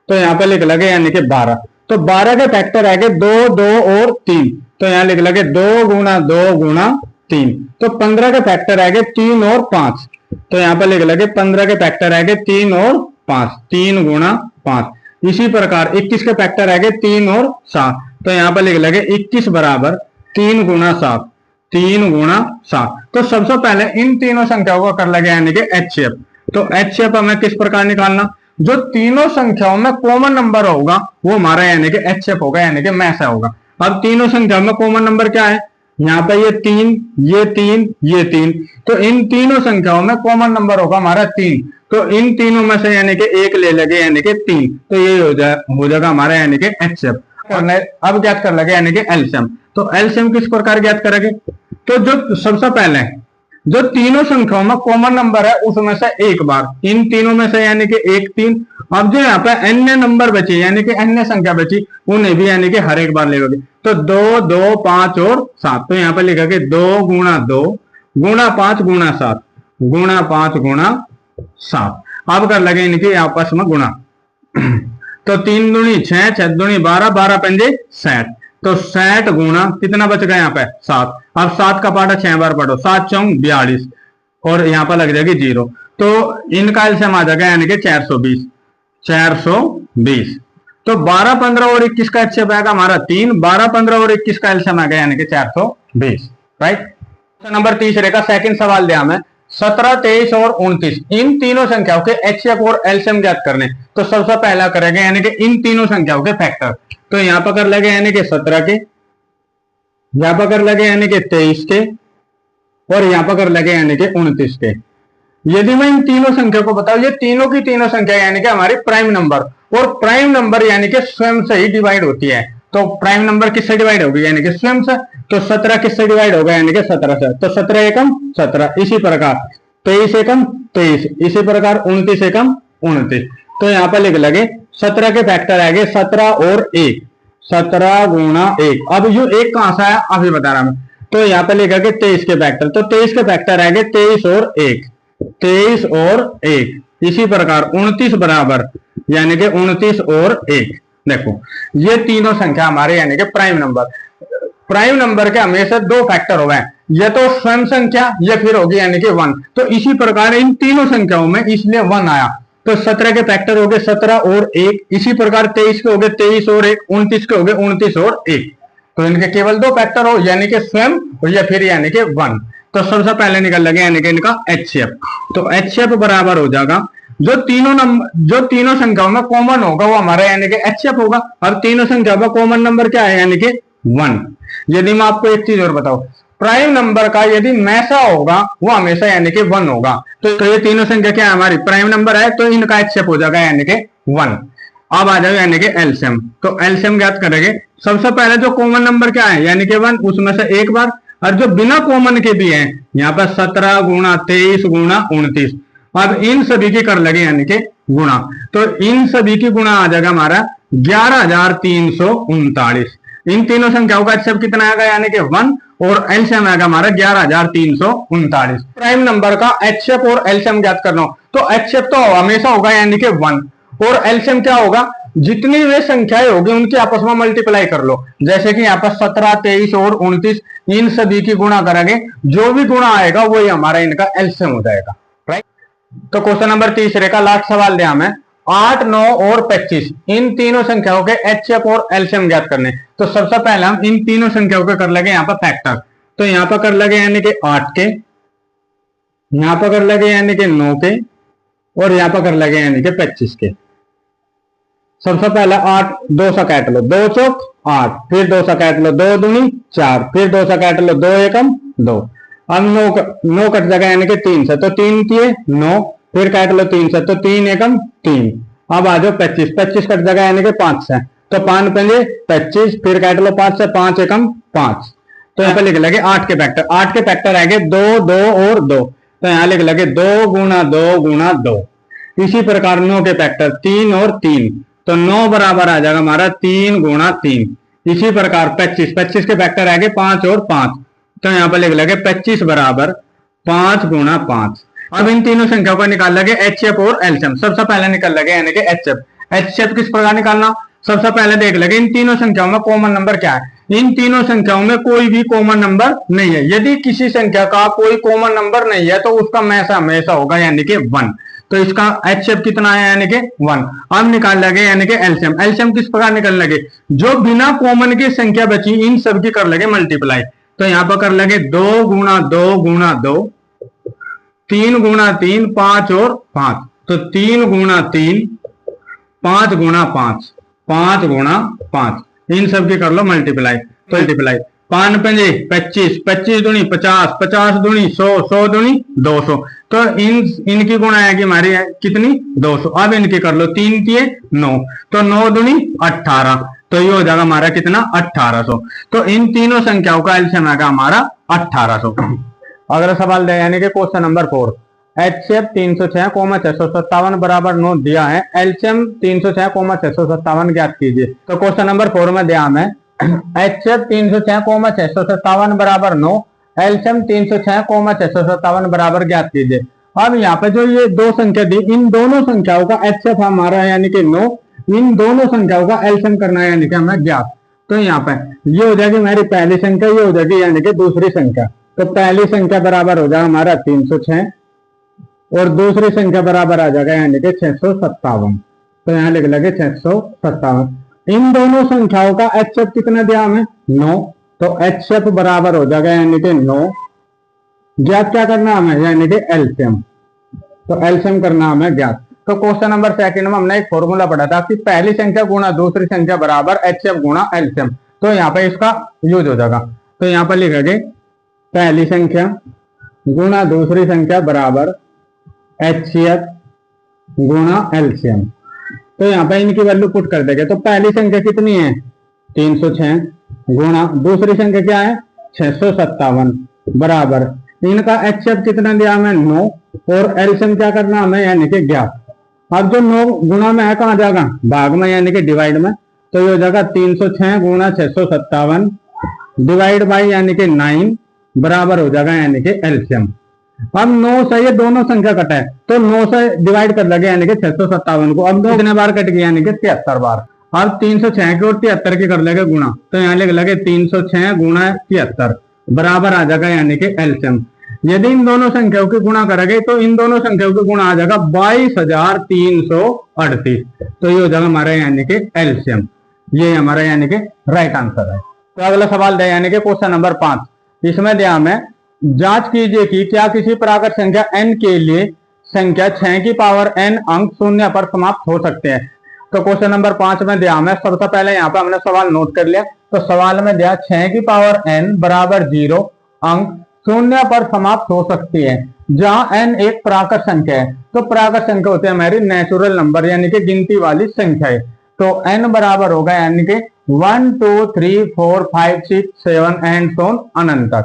तो यहाँ पे लिख लगे यानी कि 12। तो 12 के फैक्टर आएंगे 2 2 और 3। तो यहाँ लिख लगे 2 गुणा 2 गुणा 3। तो 15 के फैक्टर आएंगे 3 और 5। तो यहाँ पर लिख लगे 15 के फैक्टर आएंगे 3 और 5, 3 गुणा 5। इसी प्रकार 21 के फैक्टर आएंगे 3 और 7, तो यहाँ पर लिख लगे 21 बराबर 3 गुणा 7, 3 गुणा 7। तो सबसे पहले इन तीनों संख्याओं को कर लगे यानी कि एचसीएफ। तो एचसीएफ हमें किस प्रकार निकालना, जो तीनों संख्याओं में कॉमन नंबर होगा वो हमारा यानी कि एचसीएफ होगा, यानी कि मैसा होगा। अब तीनों संख्याओं में कॉमन नंबर क्या है, यहाँ पे ये 3, ये 3, ये 3, तो इन तीनों संख्याओं में कॉमन नंबर होगा हमारा 3। तो इन तीनों में से यानी कि एक ले लगे यानी कि 3, तो ये हो जाएगा हमारा यानी कि एचसीएफ। अब ज्ञात कर लगे यानी कि एलसीएम। तो एलसीएम किस प्रकार ज्ञात करेंगे, तो जो सबसे पहले जो तीनों संख्याओं में कॉमन नंबर है उसमें से एक बार, इन तीनों में से यानी कि 1 3। अब जो यहाँ पे अन्य नंबर बचे यानी कि अन्य संख्या बची उन्हें भी यानी कि हर एक बार ले लोगे। तो 2 2 5 और 7, तो यहाँ पे लिखा कि 2 गुणा 2 गुणा 5 गुणा 7 गुणा 5 गुणा 7। अब कर लगे इनके आपस में गुणा। तो 3 दूनी 6, 6 दूनी 12, 12 पंजे 60, तो 60 गुणा कितना बच गया यहाँ पे 7। अब 7 का पार्ट 6 बार पढ़ो, 7 चौंग 42 और यहाँ पर लग जाएगी 0। तो इनका एलसीएम आ जाएगा यानी कि 420, 420। तो 12 15 और 21 का एचसीएफ आएगा हमारा 3, 12 15 और 21 का एलसीएम आ गया यानी कि 420, राइट। नंबर तीसरे का सेकंड सवाल दिया हमें 17 23 और 29 इन तीनों संख्याओं के एचसीएफ और एलसीएम ज्ञात करने। तो सबसे पहला करेंगे यानी कि इन तीनों संख्याओं के फैक्टर। तो यहां पर कर लगे यानी कि 17 के, यहां पर कर लगे यानी कि 23 के और यहां पर कर लगे यानी कि 29 के। यदि मैं इन तीनों संख्या को बताऊं, ये तीनों की तीनों संख्या यानी कि हमारी प्राइम नंबर, और प्राइम नंबर यानी कि स्वयं से ही डिवाइड होती है। तो प्राइम नंबर किससे डिवाइड होगी यानी कि स्वयं से। तो 17 किससे डिवाइड होगा यानी कि 17 से, तो 17 एकम 17। इसी प्रकार 23 एकम 23, इसी प्रकार 29 एकम 29। तो यहाँ पर लिख लगे 17 के फैक्टर आएंगे 17 और 1, 17 गुणा 1। अब ये 1 कहां से आया अभी बता रहा मैं। तो यहाँ पे लिखा कि 23 के फैक्टर, तो 23 के फैक्टर आएंगे 23 और 1, 23 और 1। इसी प्रकार 29 बराबर यानी कि 29 और 1। देखो ये तीनों संख्या हमारे यानी कि प्राइम नंबर। प्राइम नंबर के हमेशा 2 फैक्टर हो गए, या तो स्वयं संख्या या फिर होगी यानी कि 1। तो इसी प्रकार इन तीनों संख्याओं में इसलिए 1 आया। तो 17 के फैक्टर हो गए 17 और 1, इसी प्रकार 23 के हो गए 23 और 1, 29 के हो गए 29 और 1। तो इनके केवल 2 फैक्टर हो यानी कि स्वयं या फिर यानी कि 1। तो सबसे पहले निकल लगे यानी कि इनका एचसीएफ। तो एचसीएफ बराबर हो जाएगा जो तीनों संख्याओं में कॉमन होगा वो हमारा यानी कि एचसीएफ होगा। और तीनों संख्याओं में कॉमन नंबर क्या है यानी कि 1। यदि मैं आपको एक चीज और बताऊं, प्राइम नंबर का यदि मैसा होगा वो हमेशा यानी कि 1 होगा। तो ये तीनों संख्या क्या है हमारी प्राइम नंबर है, तो इनका एचसीएफ हो जाएगा यानी कि 1। अब आ जाएगा यानी कि एलसीएम। तो एलसीएम ज्ञात करेंगे। सबसे पहले जो कॉमन नंबर क्या है यानी कि 1, उसमें से एक बार, और जो बिना कॉमन के भी है यहाँ पर 17 गुणा 23 गुणा 29। अब इन सभी की कर लगे यानी कि गुणा। तो इन सभी की गुणा आ जाएगा हमारा 11,339। इन तीनों संख्याओं का एचसीएफ कितना आएगा यानी कि 1, और एलसीएम आएगा हमारा 11,339। प्राइम नंबर का एचसीएफ और एलसीएम ज्ञात करना हो तो एचसीएफ तो हमेशा होगा यानी कि 1, और एलसीएम क्या होगा, जितनी वे संख्याएं होगी उनकी आपस में मल्टीप्लाई कर लो। जैसे कि यहाँ पर 17 23 और 29 इन सभी की गुणा करेंगे, जो भी गुणा आएगा वही हमारा इनका एलसीएम हो जाएगा, राइट। तो क्वेश्चन नंबर तीसरे का लास्ट सवाल दिया हमें 8 9 और 25 इन तीनों संख्याओं के एचसीएफ और एलसीएम ज्ञात करने। तो सबसे पहले हम इन तीनों संख्याओं के कर लगे यहाँ पर फैक्टर। तो यहाँ पर कर लगे यानी कि 8 के, यहाँ पर कर लगे यानी कि 9 के, और यहाँ पर कर लगे यानी कि 25 के। सबसे पहले 8 2 से काट लो, 2 चौक 8, फिर 2 से काट लो, 2 दूनी 4, फिर 2 से काट लो, 2 एकम 2। अब 9 कट जाएगा यानी कि 3 से, तो 3 दिए 9, फिर काट लो 3 से, तो 3 एकम 3। अब आ जाओ 25, 25 कट जाएगा यानी कि 5 से, तो 5 पंजे 25, फिर काट लो 5 से, 5 एकम 5। तो यहाँ पे लिख लगे 8 के फैक्टर। 8 के फैक्टर आएंगे 2 2 और 2, तो यहाँ लिख लगे 2 गुणा 2 गुणा 2। इसी प्रकार 9 के फैक्टर 3 और 3, तो 9 बराबर आ जाएगा हमारा 3 गुणा 3। इसी प्रकार 25, 25 के फैक्टर आएंगे 5 और 5, तो यहाँ पर लिख लगे 25 बराबर 5 गुणा 5। अब इन तीनों संख्याओं का निकाल लगे एचसीएफ और एलसीएम। सबसे पहले निकल लगे यानी कि एचसीएफ। एचसीएफ किस प्रकार निकालना, सबसे पहले देख लगे इन तीनों संख्याओं में कॉमन नंबर क्या है। इन तीनों संख्याओं में कोई भी कॉमन नंबर नहीं है। यदि किसी संख्या का कोई कॉमन नंबर नहीं है तो उसका हमेशा हमेशा होगा यानी कि 1। तो इसका एचसीएफ कितना है यानी कि 1। अब निकाल लगे यानी कि एलसीएम। एलसीएम किस प्रकार निकल लगे, जो बिना कॉमन की संख्या बची इन सब की कर लगे मल्टीप्लाई। तो यहां पर कर लगे 2 गुणा 2 गुणा 2, 3 गुणा 3, 5 और 5। तो 3 गुणा 3, 5 गुणा 5, 5 गुणा 5, इन सब की कर लो मल्टीप्लाई। तो मल्टीप्लाई 5 पंजे 25, 25 दूनी 50, 50 दूनी 100, 100 दूनी 200। तो इनकी गुणा आएगी हमारी कितनी 200। अब इनकी कर लो 3 दिए 9, तो 9 दूनी 18, तो ये हो जाएगा हमारा कितना 1800। तो इन तीनों संख्याओं का एलसीएम आएगा हमारा 1800। अगला सवाल है यानी कि क्वेश्चन नंबर 4, एचसीएफ 306,657 बराबर 9 दिया है, एलसीएम 306,657 ज्ञात कीजिए। तो क्वेश्चन नंबर 4 में दिया हमें एचसीएफ 306,657 बराबर 9, एलसीएम 306,657 बराबर ज्ञात कीजिए। अब यहाँ पे जो ये दो संख्या दी, इन दोनों संख्याओं का एचसीएफ हमारा है यानी कि 9, इन दोनों संख्याओं का एलसीएम करना है यानी कि हमें ज्ञात। तो यहाँ पे ये हो जाएगी हमारी पहली संख्या, ये हो जाएगी यानी कि दूसरी संख्या। तो पहली संख्या बराबर हो जाएगा हमारा 306 और दूसरी संख्या बराबर आ जाएगा यानी कि 657। तो यहाँ लिख लगे 657। इन दोनों संख्याओं का एचसीएफ कितना दिया हमें 9, तो एचसीएफ बराबर हो जाएगा यानी कि 9। ज्ञात क्या करना हमें यानी कि एलसीएम। तो एलसीएम करना हमें ज्ञात। तो क्वेश्चन नंबर 2 में हमने एक फॉर्मूला पढ़ा था कि पहली संख्या गुणा दूसरी संख्या बराबर एचसीएफ गुणा एलसीएम। तो यहाँ पे इसका यूज हो जाएगा। तो यहाँ पर लिखेंगे पहली संख्या गुणा दूसरी संख्या बराबर एचसीएफ गुणा एलसीएम। तो यहाँ पे इनकी वैल्यू पुट कर देंगे। तो पहली संख्या कितनी है 306 गुणा दूसरी संख्या क्या है 657 बराबर इनका एचसीएफ कितना दिया हमें 9 और एलसीएम क्या करना हमें यानी कि ज्ञात। अब जो 9 गुणा में है कहाँ जाएगा भाग में यानी कि डिवाइड में। तो ये हो जाएगा 306 गुणा 657 डिवाइड बाई यानी कि 9 बराबर हो जाएगा यानी कि एलसीएम। अब 9 से ये दोनों संख्या कटा है तो 9 से डिवाइड कर लगे यानी कि 657 को। अब 2 कितने बार कट गया यानी कि 73 बार। अब 306 के और 73 के कर लेंगे गुणा। तो यहाँ लिख लगे 306 गुणा 73 बराबर आ जाएगा यानी कि एलसीएम। यदि इन दोनों संख्याओं की गुणा करेंगे तो इन दोनों संख्याओं की गुणा आ जाएगा 22,338। तो ये हो जाएगा हमारा यानी कि एलसीएम। ये हमारा यानी कि राइट आंसर है। तो अगला सवाल है यानी कि क्वेश्चन नंबर 5, इसमें दिया हमें जांच कीजिए कि क्या किसी प्राकृत संख्या n के लिए संख्या 6 की पावर n अंक शून्य पर समाप्त हो सकते हैं। तो क्वेश्चन नंबर 5 में दिया हमें, सबसे पहले यहाँ पे हमने सवाल नोट कर लिया। तो सवाल में दिया 6 की पावर n बराबर 0 अंक शून्य पर समाप्त हो सकती है जहां n एक प्राकृत संख्या है। तो प्राकृत संख्या होती है हमारी नेचुरल नंबर यानी कि गिनती वाली संख्या है। तो n बराबर होगा यानी कि 1 2 3 4 5 6 7 एंड सो ऑन अनंत तक।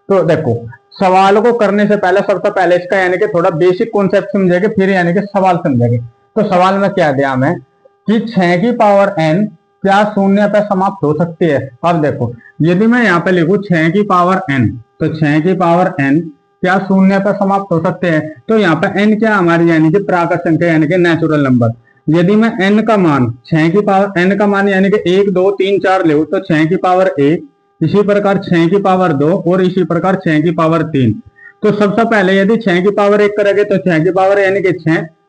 तो देखो सवाल को करने से पहले सबसे पहले इसका यानी कि थोड़ा बेसिक कॉन्सेप्ट समझेंगे फिर यानी कि सवाल समझेंगे। तो सवाल में क्या दिया हमें कि 6 की पावर n क्या शून्य पे समाप्त हो सकती है। अब देखो यदि मैं यहाँ पे लिखूं 6 की पावर n, तो 6 की पावर n क्या शून्य पे समाप्त हो सकते हैं। तो यहाँ पे n क्या हमारी यानी कि प्राकृत संख्या यानी कि नेचुरल नंबर। यदि मैं n का मान 6 की पावर n का मान यानी कि 1 2 3 4 ले तो 6 की पावर 1, इसी प्रकार 6 की पावर 2 और इसी प्रकार 6 की पावर 3। तो सबसे पहले यदि 6 की पावर 1 करेंगे तो 6 की पावर यानी कि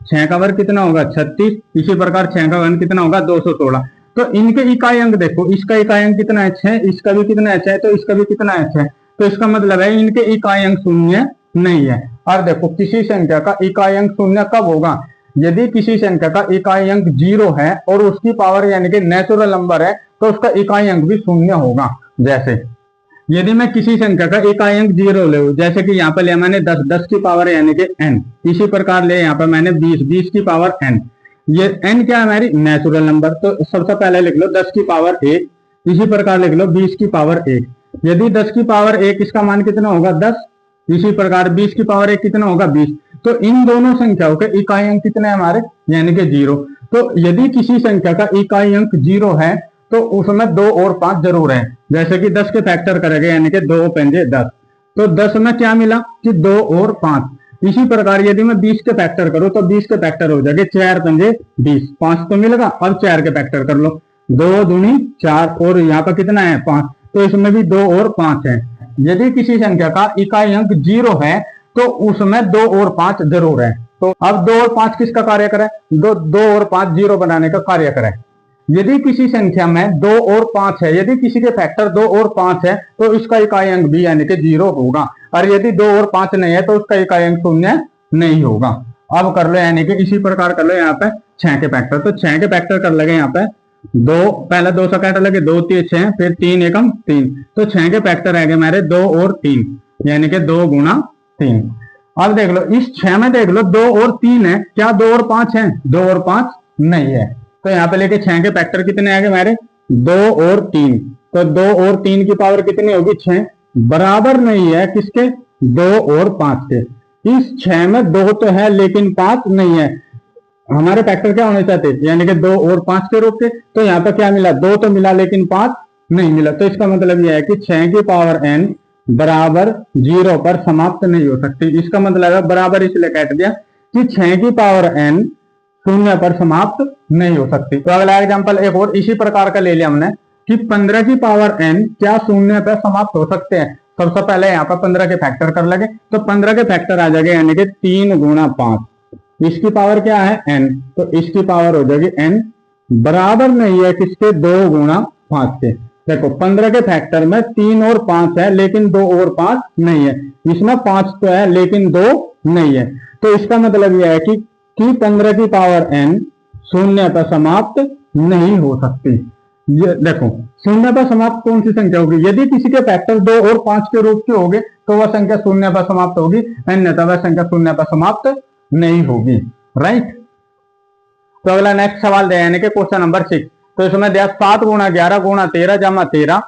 6 का वर्ग कितना होगा 36, इसी प्रकार 6 का वर्ग कितना होगा 216। तो इनके इकाई अंक देखो, इसका इकाई अंक कितना है 6, इसका भी कितना है 6, तो इसका भी कितना है 6। तो इसका मतलब है इनके इकाई अंक शून्य नहीं है। और देखो किसी संख्या का इकाई अंक शून्य कब होगा, यदि किसी संख्या का इकाई अंक 0 है और उसकी पावर यानी कि नेचुरल नंबर है तो उसका इकाई अंक भी शून्य होगा। जैसे यदि मैं किसी संख्या का इकाई अंक 0 ले, जैसे कि यहाँ पर लिया मैंने 10 की पावर यानी कि n, इसी प्रकार ले यहाँ पर मैंने 20 की पावर n। ये n क्या है हमारी नेचुरल नंबर। तो सबसे पहले लिख लो 10 की पावर 1, इसी प्रकार लिख लो 20 की पावर 1। यदि 10 की पावर 1 इसका मान कितना होगा 10, इसी प्रकार 20 की पावर 1 कितना होगा 20। तो इन दोनों संख्याओं के इकाई अंक कितने हैं हमारे यानी कि 0। तो यदि किसी संख्या का इकाई अंक 0 है तो उसमें 2 और 5 जरूर है। जैसे कि 10 के फैक्टर करेंगे यानी कि 2 पंजे 10, तो 10 में क्या मिला कि 2 और 5। इसी प्रकार यदि मैं 20 के फैक्टर करूं तो 20 के फैक्टर हो जाएंगे 4 पंजे 20, 5 तो मिलेगा। अब 4 के फैक्टर कर लो, 2 दूनी 4 और यहाँ पर कितना है 5। तो इसमें भी 2 और 5 है। यदि किसी संख्या का इकाई अंक 0 है तो उसमें 2 और 5 जरूर है। तो अब 2 और 5 किसका कार्य करे? 2 और 5 0 बनाने का कार्य करे। यदि किसी संख्या में 2 और 5 है, यदि किसी के फैक्टर 2 और 5 है तो इसका इकाई अंक भी यानी कि 0 होगा, और यदि 2 और 5 नहीं है तो उसका इकाई अंक 0 नहीं होगा। अब कर लो यानी कि इसी प्रकार कर लो यहाँ पे 6 के फैक्टर। तो 6 के फैक्टर कर लगे यहाँ पे 2, पहले 2 से काट लगे 2 3 6, फिर 3 एकम 3, तो 6 के फैक्टर आ गए मेरे 2 और 3 यानी कि 2 गुना 3। अब देख लो इस 6 में देख लो 2 और 3 है, क्या 2 और 5 है? 2 और 5 नहीं है। तो यहाँ पे लेके 6 के फैक्टर कितने आ गए मेरे? 2 और 3। तो 2 और 3 की पावर कितनी होगी? 6। बराबर नहीं है किसके? 2 और 5 के। इस 6 में 2 तो है लेकिन 5 नहीं है। हमारे फैक्टर क्या होने चाहते? यानी कि 2 और 5 के रूप के। तो यहाँ पे क्या मिला? 2 तो मिला लेकिन 5 नहीं मिला। तो इसका मतलब यह है कि 6 की पावर n बराबर 0 पर समाप्त नहीं हो सकती। इसका मतलब है बराबर इसलिए काट दिया कि 6 की पावर n 0 पर समाप्त नहीं हो सकती। तो अगला एग्जांपल एक और इसी प्रकार का ले लिया हमने कि 15 की पावर n क्या 0 पर समाप्त हो सकते हैं। सबसे पहले यहाँ पर 15 के फैक्टर कर लगे, तो 15 के फैक्टर आ जाएंगे यानी कि 3 गुना 5। इसकी पावर क्या है? n, तो इसकी पावर हो जाएगी n बराबर नहीं है किसके? 2 गुना 5 के। देखो 15 के फैक्टर में 3 और 5 है लेकिन 2 और 5 नहीं है, इसमें 5 तो है लेकिन 2 नहीं है। तो इसका मतलब यह है कि 15 की पावर n 0 पर समाप्त नहीं हो सकती। ये देखो 0 पर समाप्त कौन सी संख्या होगी? यदि किसी के फैक्टर 2 और 5 के रूप के होंगे तो वह संख्या 0 पर समाप्त होगी, अन्यथा वह संख्या 0 पर समाप्त नहीं होगी। राइट। तो अगला नेक्स्ट सवाल दे यानी कि क्वेश्चन नंबर 6। तो इसमें दिया 7 गुणा 11 गुणा 13 जमा 13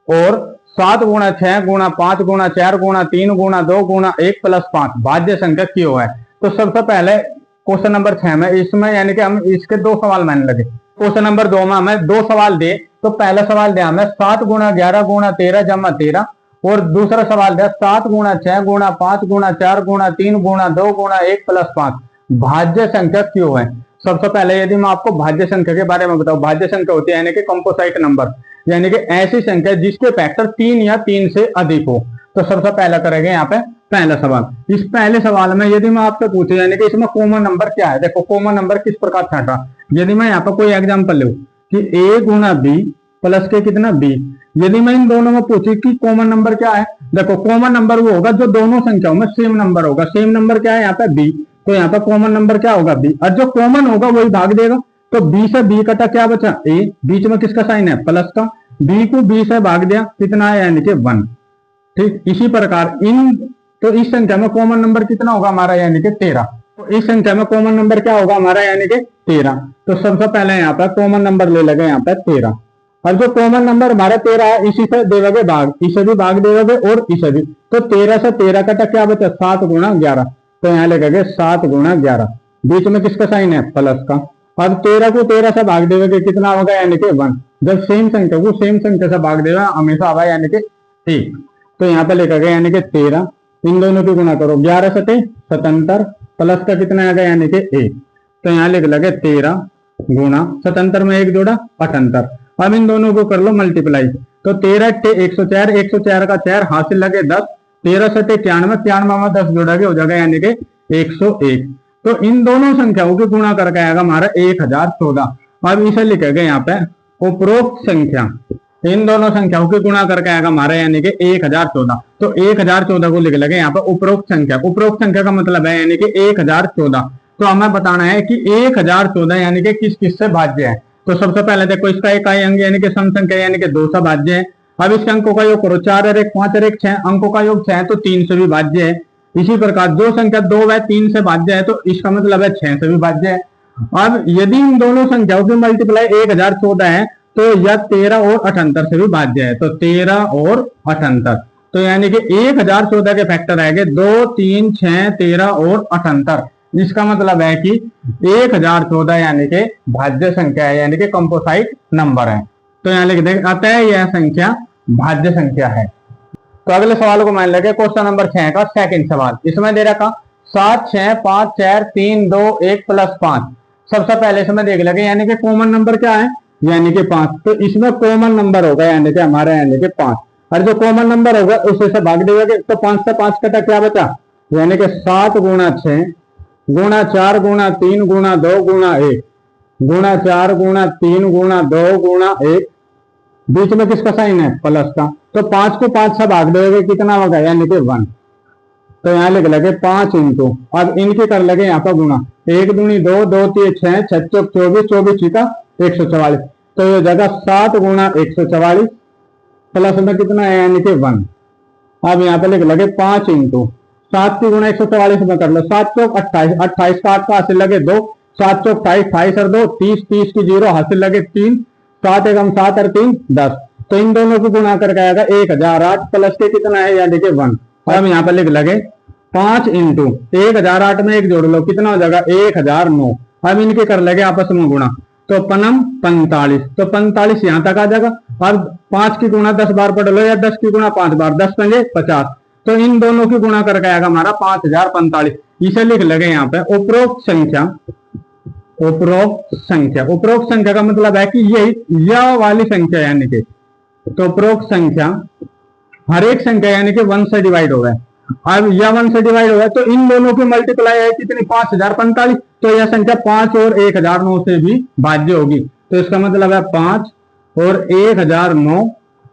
और 7 गुणा 6 गुणा 5 गुणा 4 गुणा 3 गुणा 2 गुणा 1 प्लस 5 भाज्य संख्या क्यों है। तो सबसे पहले क्वेश्चन नंबर 6 में इसमें यानी कि हम इसके 2 सवाल मानने लगे। क्वेश्चन नंबर 2 में हमें 2 सवाल दे, तो पहला सवाल दिया हमें 7 गुणा 11 गुणा 13 जमा 13 और दूसरा सवाल दिया 7 गुणा 6 गुणा 5 गुणा 4 गुणा 3 गुणा 2 गुणा 1 प्लस 5 भाज्य संख्या क्यों है। सबसे पहले यदि मैं आपको भाज्य संख्या के बारे में बताऊं, भाज्य संख्या होती है यानी कि कंपोजिट नंबर, यानी कि ऐसी संख्या जिसके फैक्टर 3 या 3 से अधिक हो। तो सबसे पहला करेंगे यहाँ पे पहला सवाल। इस पहले सवाल में यदि मैं आपसे पूछूं यानी कि इसमें कॉमन नंबर क्या है, देखो कॉमन नंबर किस प्रकार छाटा। यदि मैं यहाँ पर कोई एग्जाम्पल लूं कि a गुना b प्लस के कितना b, यदि मैं इन दोनों में पूछी कि कॉमन नंबर क्या है, देखो कॉमन नंबर वो होगा जो दोनों संख्याओं में सेम नंबर होगा। सेम नंबर क्या है यहाँ पे? b। तो यहाँ पर कॉमन नंबर क्या होगा? b, और जो कॉमन होगा वही भाग देगा। तो b से b कटा क्या बचा? a, बीच में किसका साइन है? प्लस का। b को b से भाग दिया, कितना है? यानी कि 1। ठीक इसी प्रकार तो इस संख्या में कॉमन नंबर कितना होगा हमारा? यानी कि 13। तो इस संख्या में कॉमन नंबर क्या होगा हमारा? यानी कि 13। तो सबसे पहले यहाँ पर कॉमन नंबर ले लगे यहाँ पर 13, और जो कॉमन नंबर हमारा 13 है इसी से देवगे भाग, इसे भी भाग देवगे और इसे भी। तो 13 से 13 कटा क्या बचा? 7 गुणा 11। तो यहाँ लिखेंगे 7 गुणा 11, बीच में किसका साइन है? प्लस का। अब 13 को 13 से भाग देवगे कितना होगा? यानी कि 1। जब सेम संख्या को सेम संख्या से भाग देगा हमेशा आवा यानी कि 1। तो यहाँ पे लिखा गया यानी कि 13, इन दोनों की गुणा करो, 11 सते 77 प्लस का कितना आ गया? यानी कि 1। तो यहाँ लिख लगे 13 गुणा 77 में 1 जोड़ा 78। अब इन दोनों को कर लो मल्टीप्लाई, तो 13 104, 104 का 4 हासिल लगे 10, 13 सते 91, 91 में 10 जोड़ा के हो जाएगा यानी कि 101। तो इन दोनों संख्याओं की गुणा करके आएगा हमारा 1014। अब इसे लिखेगा यहाँ पे उपरोक्त संख्या, इन दोनों संख्याओं की गुणा करके आएगा हमारा यानी कि 1014। तो 1014 को लिख लगे यहाँ पर उपरोक्त संख्या। उपरोक्त संख्या का मतलब है यानी कि 1014। तो हमें बताना है कि 1014 यानी कि किस किस से भाज्य है। तो सबसे पहले देखो इसका इकाई अंक यानी कि सम संख्या यानी कि 2 से भाज्य है। अब इसके अंकों का योग करो, 4 और 1 5 और 1 6, अंकों का योग 6 है तो 3 से भी भाज्य है। इसी प्रकार जो संख्या 2 व 3 से भाज्य है तो इसका मतलब है 6 से भी भाज्य है। अब यदि इन दोनों संख्याओं की मल्टीप्लाई 1014 है तो यह 13 और 78 से भी भाज्य है। तो 13 और 78, तो यानी कि 1014 के फैक्टर आएंगे 2 3 6 13 और 78। इसका मतलब है कि 1014 यानी कि भाज्य संख्या है, यानी कि कंपोजिट नंबर है। तो यहाँ लिख देंगे अतः यह संख्या भाज्य संख्या है। तो अगले सवाल को मान लेंगे क्वेश्चन नंबर 6 का सेकंड सवाल। इसमें दे रखा 7 6 5 4 3 2 1 प्लस 5। सबसे पहले इसमें देख लेंगे यानी कि कॉमन नंबर क्या है? यानी कि 5, तो इसमें कॉमन नंबर होगा यानी कि हमारा यानी कि 5, और जो कॉमन नंबर होगा उसे से भाग देगा, तो 5 से 5 कटा क्या बचा, यानी कि 7 गुणा 6 गुणा 4 गुणा 3 गुणा 2 गुणा 1 गुणा 4 गुणा 3 गुणा 2 गुणा 1, बीच में किसका साइन है, प्लस का, तो 5 को 5 से भाग देगा कितना होगा, यानी कि 1। तो यहाँ लिख लगे 5 इंटू, अब इनके कर लगे यहाँ पर गुणा, 1 दूनी 2 2 3 6 6 चौक 24 24 छिका 144, तो ये जगह 7 गुणा 144 प्लस में कितना है, यानी कि 1। अब यहाँ पे लिख लगे 5 इंटू 7 की गुणा 144 में कर लो, 7 चौक 28 28 का 8 का हासिल लगे 2, 7 चौक 28 28 और 2 30 30 की 0 हासिल लगे 3, 7 एकम 7 और 3 10, तो इन दोनों को गुणा करके आएगा 1008 प्लस के कितना है, यानी कि 1। अब यहाँ पे लिख लगे 5 इंटू 1008 में 1 जोड़ लो, कितना हो जाएगा 1009। अब इनके कर लगे आपस में गुणा, तो पनम 45, तो 45 यहां तक आ जाएगा। अब 5 की गुणा 10 बार पढ़ लो या 10 की गुणा 5 बार, 10 पंजे 50, तो इन दोनों की गुणा करके आएगा हमारा 5045। इसे लिख लगे यहाँ पे उपरोक्त संख्या, उपरोक्त संख्या, उपरोक्त संख्या का मतलब है कि यही यह वाली संख्या यानी कि, तो उपरोक्त संख्या हर एक संख्या यानी कि 1 से डिवाइड हो गए। अब यह 1 से डिवाइड हो गया तो इन दोनों की मल्टीप्लाई है कितनी, 5045, तो यह संख्या 5 और 1009 से भी भाज्य होगी, तो इसका मतलब है 5 और 1009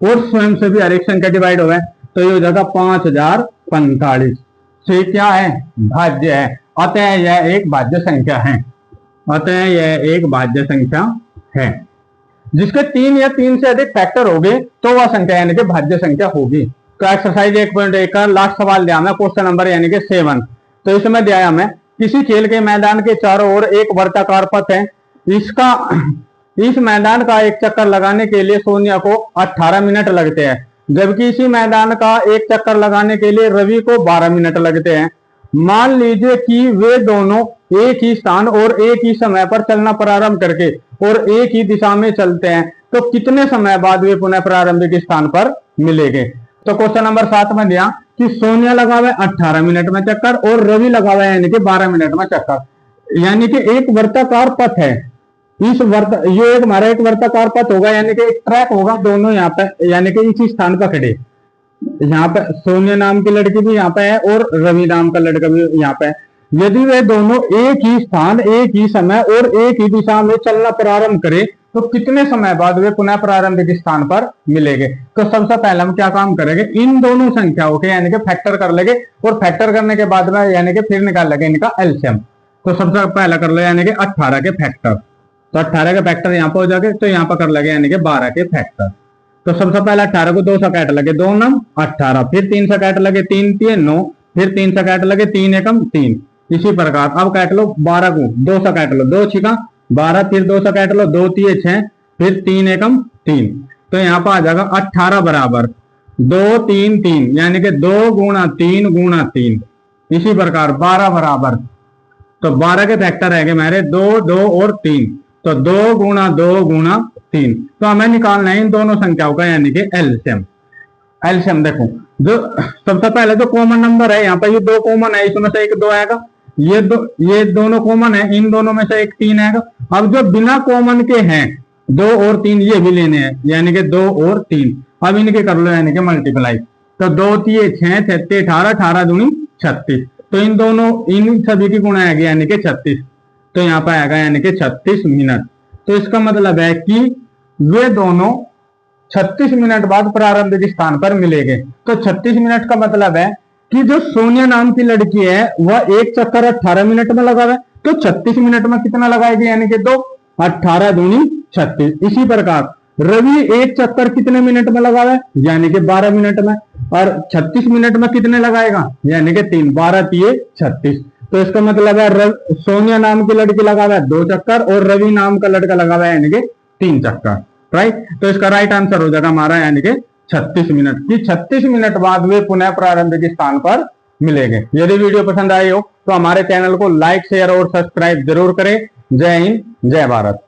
और स्वयं से भी हर एक संख्या डिवाइड हो गए, तो ये हो जाएगा 5045 से क्या है, भाज्य है। अतः यह एक भाज्य संख्या है, अतः यह एक भाज्य संख्या है। जिसके 3 या 3 से अधिक फैक्टर हो गए तो वह संख्या यानी कि भाज्य संख्या होगी। तो एक्सरसाइज 1.1 का लास्ट सवाल दिया हमें, क्वेश्चन नंबर यानी कि 7। तो इसमें दिया हमें किसी खेल के मैदान के चारों ओर एक वर्ताकार पथ है, इस मैदान का एक चक्कर लगाने के लिए सोनिया को 18 मिनट लगते हैं, जबकि इसी मैदान का एक चक्कर लगाने के लिए रवि को 12 मिनट लगते हैं। मान लीजिए कि वे दोनों एक ही स्थान और एक ही समय पर चलना प्रारंभ करके और एक ही दिशा में चलते हैं, तो कितने समय बाद वे पुनः प्रारंभिक स्थान पर मिलेंगे। तो क्वेश्चन नंबर 7 में दिया कि सोनिया लगावे 18 मिनट में चक्कर और रवि लगावे यानी कि 12 मिनट में चक्कर, यानी कि एक वर्ताकार पथ है, ये एक हमारा एक वर्ताकार पथ होगा, यानी कि एक ट्रैक होगा, दोनों यहाँ पे यानी कि इसी स्थान पर खड़े, यहाँ पे सोनिया नाम की लड़की भी यहाँ पे है और रवि नाम का लड़का भी यहाँ पे है। यदि वे दोनों एक ही स्थान, एक ही समय और एक ही दिशा में चलना प्रारंभ करें तो कितने समय बाद वे पुनः प्रारंभिक स्थान पर मिलेंगे। तो सबसे पहले हम क्या काम करेंगे, इन दोनों संख्याओं के यानी कि फैक्टर कर लेंगे और फैक्टर करने के बाद में यानी कि फिर निकाल लेंगे इनका एलसीएम। तो सबसे पहला कर लो यानी कि 18 के फैक्टर, तो 18 के फैक्टर यहाँ पे हो जाएंगे, तो यहाँ पर कर लगे यानी कि 12 के फैक्टर। तो सबसे पहले 18 को 2 से काट लगे, 2 9 18, फिर 3 से काट लगे 3 3 9, फिर 3 से काट लगे 3 एकम 3। इसी प्रकार अब काट लो 12 को 2 से काट लो, 2 छिका 12, फिर 2 से काट लो 2 3 6, फिर 3 एकम 3, तो यहाँ पर आ जाएगा 18 बराबर 2 3 3, यानी कि 2 गुणा 3 गुणा 3। इसी प्रकार 12 बराबर, तो 12 के फैक्टर है मेरे 2 2 और 3, तो 2 गुणा 2 गुणा 3। तो हमें निकालना है इन दोनों संख्याओं का यानी कि एलसीएम। एलसीएम देखो, जो सबसे पहले तो कॉमन नंबर है यहाँ पर, ये 2 कॉमन है, इसमें से एक 2 आएगा, ये दोनों कॉमन है, इन दोनों में से एक 3 आएगा। अब जो बिना कॉमन के हैं 2 और 3 ये भी लेने हैं, यानी कि 2 और 3, अब इनके कर लो यानी कि मल्टीप्लाई, तो 2 3 6 36 18 18 दूनी 36, तो इन दोनों इन सभी की गुणा आएगी यानी कि 36, तो यहाँ पर आएगा यानी कि 36 मिनट। तो इसका मतलब है कि वे दोनों 36 मिनट बाद प्रारंभिक स्थान पर मिलेंगे। तो 36 मिनट का मतलब है कि जो सोनिया नाम की लड़की है वह एक चक्कर 18 मिनट में लगावे, तो 36 मिनट में कितना लगाएगी, यानी कि 2 18 दूनी 36। इसी प्रकार रवि एक चक्कर कितने मिनट में लगावे, यानी कि 12 मिनट में, और 36 मिनट में कितने लगाएगा, यानी कि 3 12 3 36। तो इसका मतलब है सोनिया नाम की लड़की लगावा 2 चक्कर और रवि नाम का लड़का लगावा यानी कि 3 चक्कर, राइट। तो इसका राइट आंसर हो जाएगा हमारा यानी कि 36 मिनट की 36 मिनट बाद वे पुनः प्रारंभिक स्थान पर मिलेंगे। यदि वीडियो पसंद आई हो तो हमारे चैनल को लाइक शेयर और सब्सक्राइब जरूर करें। जय हिंद, जय भारत।